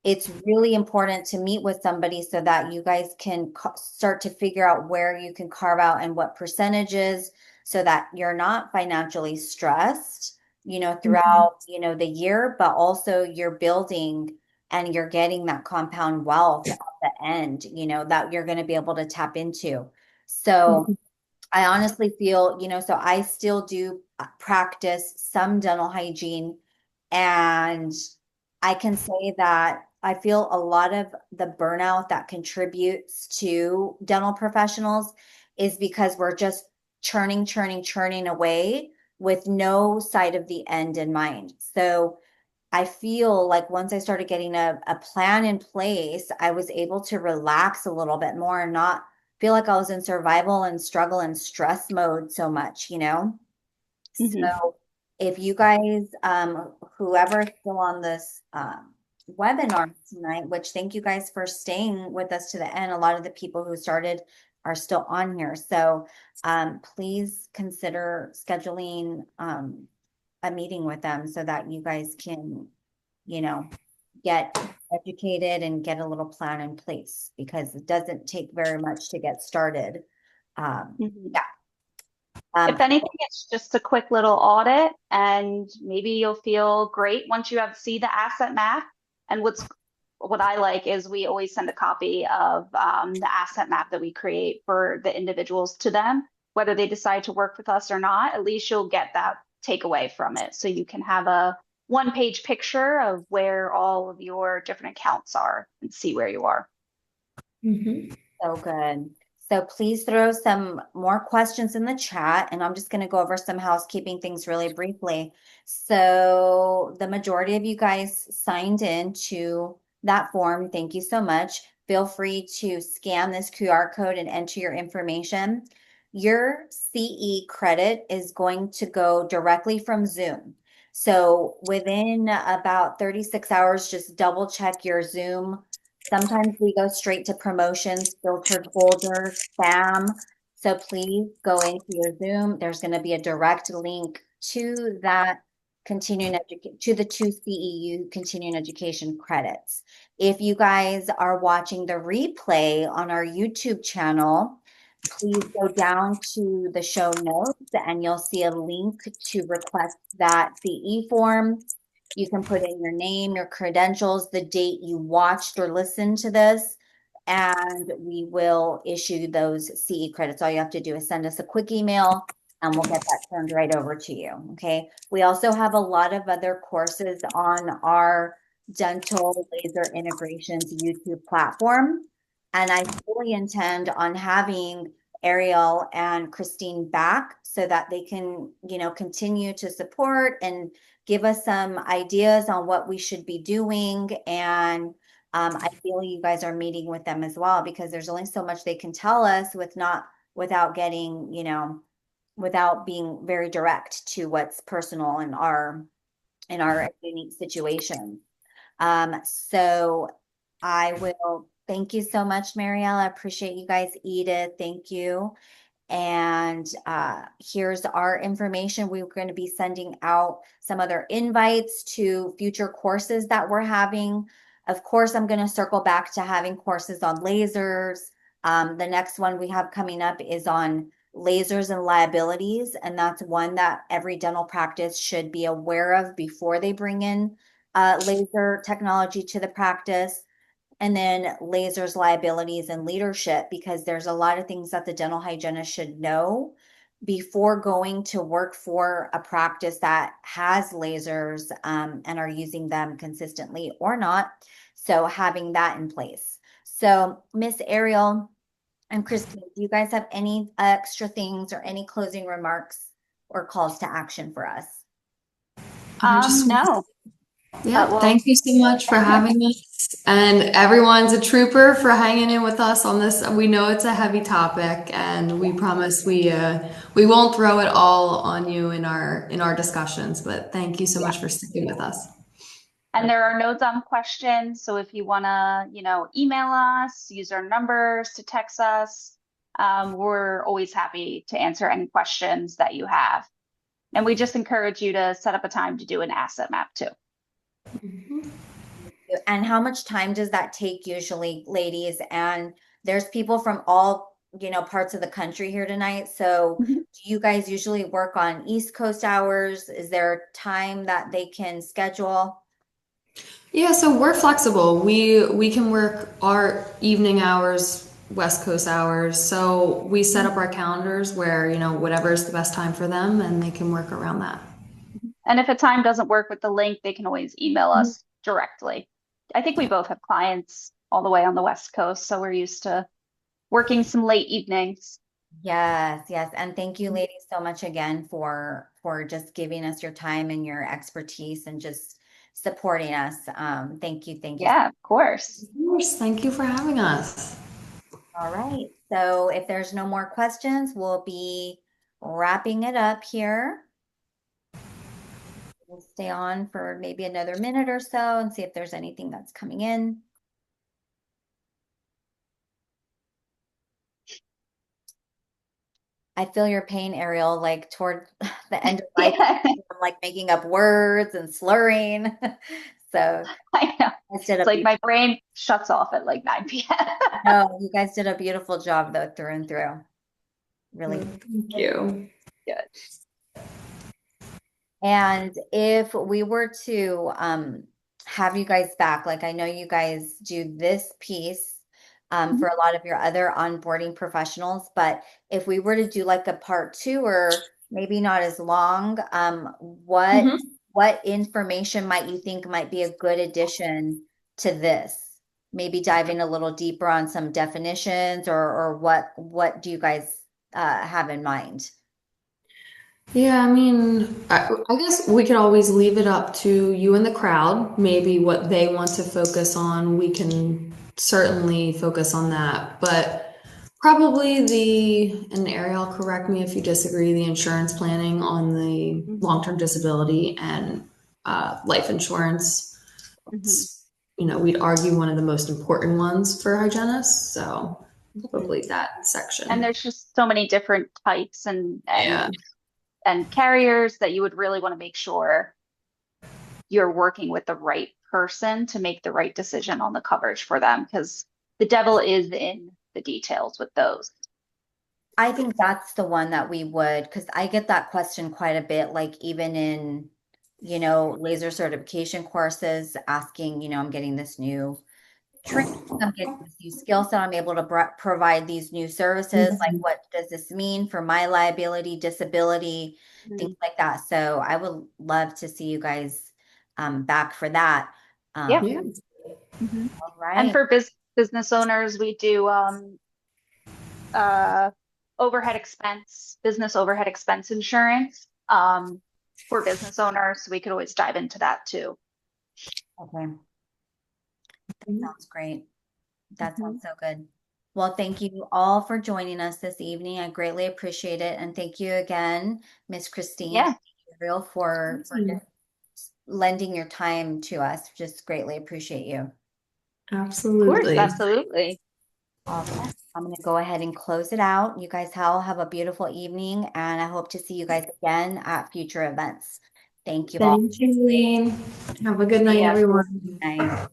It's really important to meet with somebody so that you guys can start to figure out where you can carve out and what percentages so that you're not financially stressed, throughout, the year, but also you're building and you're getting that compound wealth at the end, that you're going to be able to tap into. So I honestly feel, so I still do practice some dental hygiene, and I can say that I feel a lot of the burnout that contributes to dental professionals is because we're just churning away with no sight of the end in mind. So I feel like once I started getting a plan in place, I was able to relax a little bit more and not feel like I was in survival and struggle and stress mode so much. So if you guys, whoever is still on this webinar tonight, which thank you guys for staying with us to the end. A lot of the people who started are still on here. So please consider scheduling a meeting with them so that you guys can, get educated and get a little plan in place, because it doesn't take very much to get started. Yeah. If anything, it's just a quick little audit, and maybe you'll feel great once you see the asset map. And what I like is we always send a copy of the asset map that we create for the individuals to them, whether they decide to work with us or not. At least you'll get that takeaway from it, so you can have a one-page picture of where all of your different accounts are and see where you are. So good. So please throw some more questions in the chat, and I'm just going to go over some housekeeping things really briefly. So the majority of you guys signed in to that form. Thank you so much. Feel free to scan this QR code and enter your information. Your CE credit is going to go directly from Zoom. So within about 36 hours, just double check your Zoom. Sometimes we go straight to promotions, filtered folders, spam. So please go into your Zoom. There's going to be a direct link to that to the two CEU continuing education credits. If you guys are watching the replay on our YouTube channel, please go down to the show notes and you'll see a link to request that CE form. You can put in your name, your credentials, the date you watched or listened to this, and we will issue those CE credits. All you have to do is send us a quick email and we'll get that turned right over to you. Okay. We also have a lot of other courses on our dental laser integrations YouTube platform. And I fully intend on having Ariel and Kristeen back so that they can, continue to support and give us some ideas on what we should be doing. And I feel you guys are meeting with them as well, because there's only so much they can tell us without getting, without being very direct to what's personal in our unique situation. So I will thank you so much, Marielle. I appreciate you guys. Edith, thank you. And here's our information. We're going to be sending out some other invites to future courses that we're having. Of course, I'm going to circle back to having courses on lasers. The next one we have coming up is on lasers and liabilities. And that's one that every dental practice should be aware of before they bring in laser technology to the practice. And then lasers, liabilities, and leadership, because there's a lot of things that the dental hygienist should know before going to work for a practice that has lasers and are using them consistently or not. So having that in place. So Miss Ariel and Kristeen, do you guys have any extra things or any closing remarks or calls to action for us? No. Yeah, well, thank you so much for having us. And everyone's a trooper for hanging in with us on this. We know it's a heavy topic, and we promise we won't throw it all on you in our discussions. But thank you so yeah. much for sticking with us. And there are no dumb questions. So if you want to, email us, use our numbers to text us, we're always happy to answer any questions that you have. And we just encourage you to set up a time to do an asset map too. And how much time does that take usually, ladies? And there's people from all, parts of the country here tonight. So Mhm. do you guys usually work on East Coast hours? Is there time that they can schedule? Yeah, so we're flexible. We can work our evening hours, West Coast hours. So we set up our calendars where, whatever is the best time for them and they can work around that. And if a time doesn't work with the link, they can always email us directly. I think we both have clients all the way on the West Coast, so we're used to working some late evenings. Yes, yes. And thank you, ladies, so much again for just giving us your time and your expertise and just supporting us. Thank you, thank you. Yeah, of course. Of course, thank you for having us. All right. So if there's no more questions, we'll be wrapping it up here. We'll stay on for maybe another minute or so and see if there's anything that's coming in. I feel your pain, Ariel, like toward the end of life, Yeah, I'm like making up words and slurring. So I know. you guys did It's a like my brain shuts off at like 9 p.m. no, you guys did a beautiful job though, through and through. Really. Thank you. Good. And if we were to have you guys back, like I know you guys do this piece for a lot of your other onboarding professionals, but if we were to do like a part two or maybe not as long, what Mhm. what information might you think might be a good addition to this? Maybe diving a little deeper on some definitions or what do you guys have in mind? Yeah, I mean, I guess we could always leave it up to you and the crowd. Maybe what they want to focus on, we can certainly focus on that. But probably and Ariel, correct me if you disagree, the insurance planning on the long-term disability and life insurance. Mhm. We'd argue one of the most important ones for hygienists. So Mhm. probably that And section. there's just so many different types and Yeah. carriers that you would really want to make sure you're working with the right person to make the right decision on the coverage for them because the devil is in the details with those. I think that's the one that we would, because I get that question quite a bit, like even in, laser certification courses, asking, I'm getting this new training, I'm getting this new skill set, I'm able to provide these new services. Like, what does this mean for my liability, disability, things Mhm. like that. So I would love to see you guys back for that. Yeah. Yeah. Mhm. All And right. for business owners, we do uh, business overhead expense insurance for business owners. So we could always dive into that too. Okay. That sounds great. That Mhm. sounds so good. Well, thank you all for joining us this evening. I greatly appreciate it. And thank you again, Miss Christine and Yeah, Ariel, for just lending your time to us. Just greatly appreciate you. of course, Absolutely. absolutely. All right. I'm going to go ahead and close it out. You guys all have a beautiful evening, and I hope to see you guys again at future events. Thank you all. Thank you, Lane. Have a good See night, ya. everyone. Bye.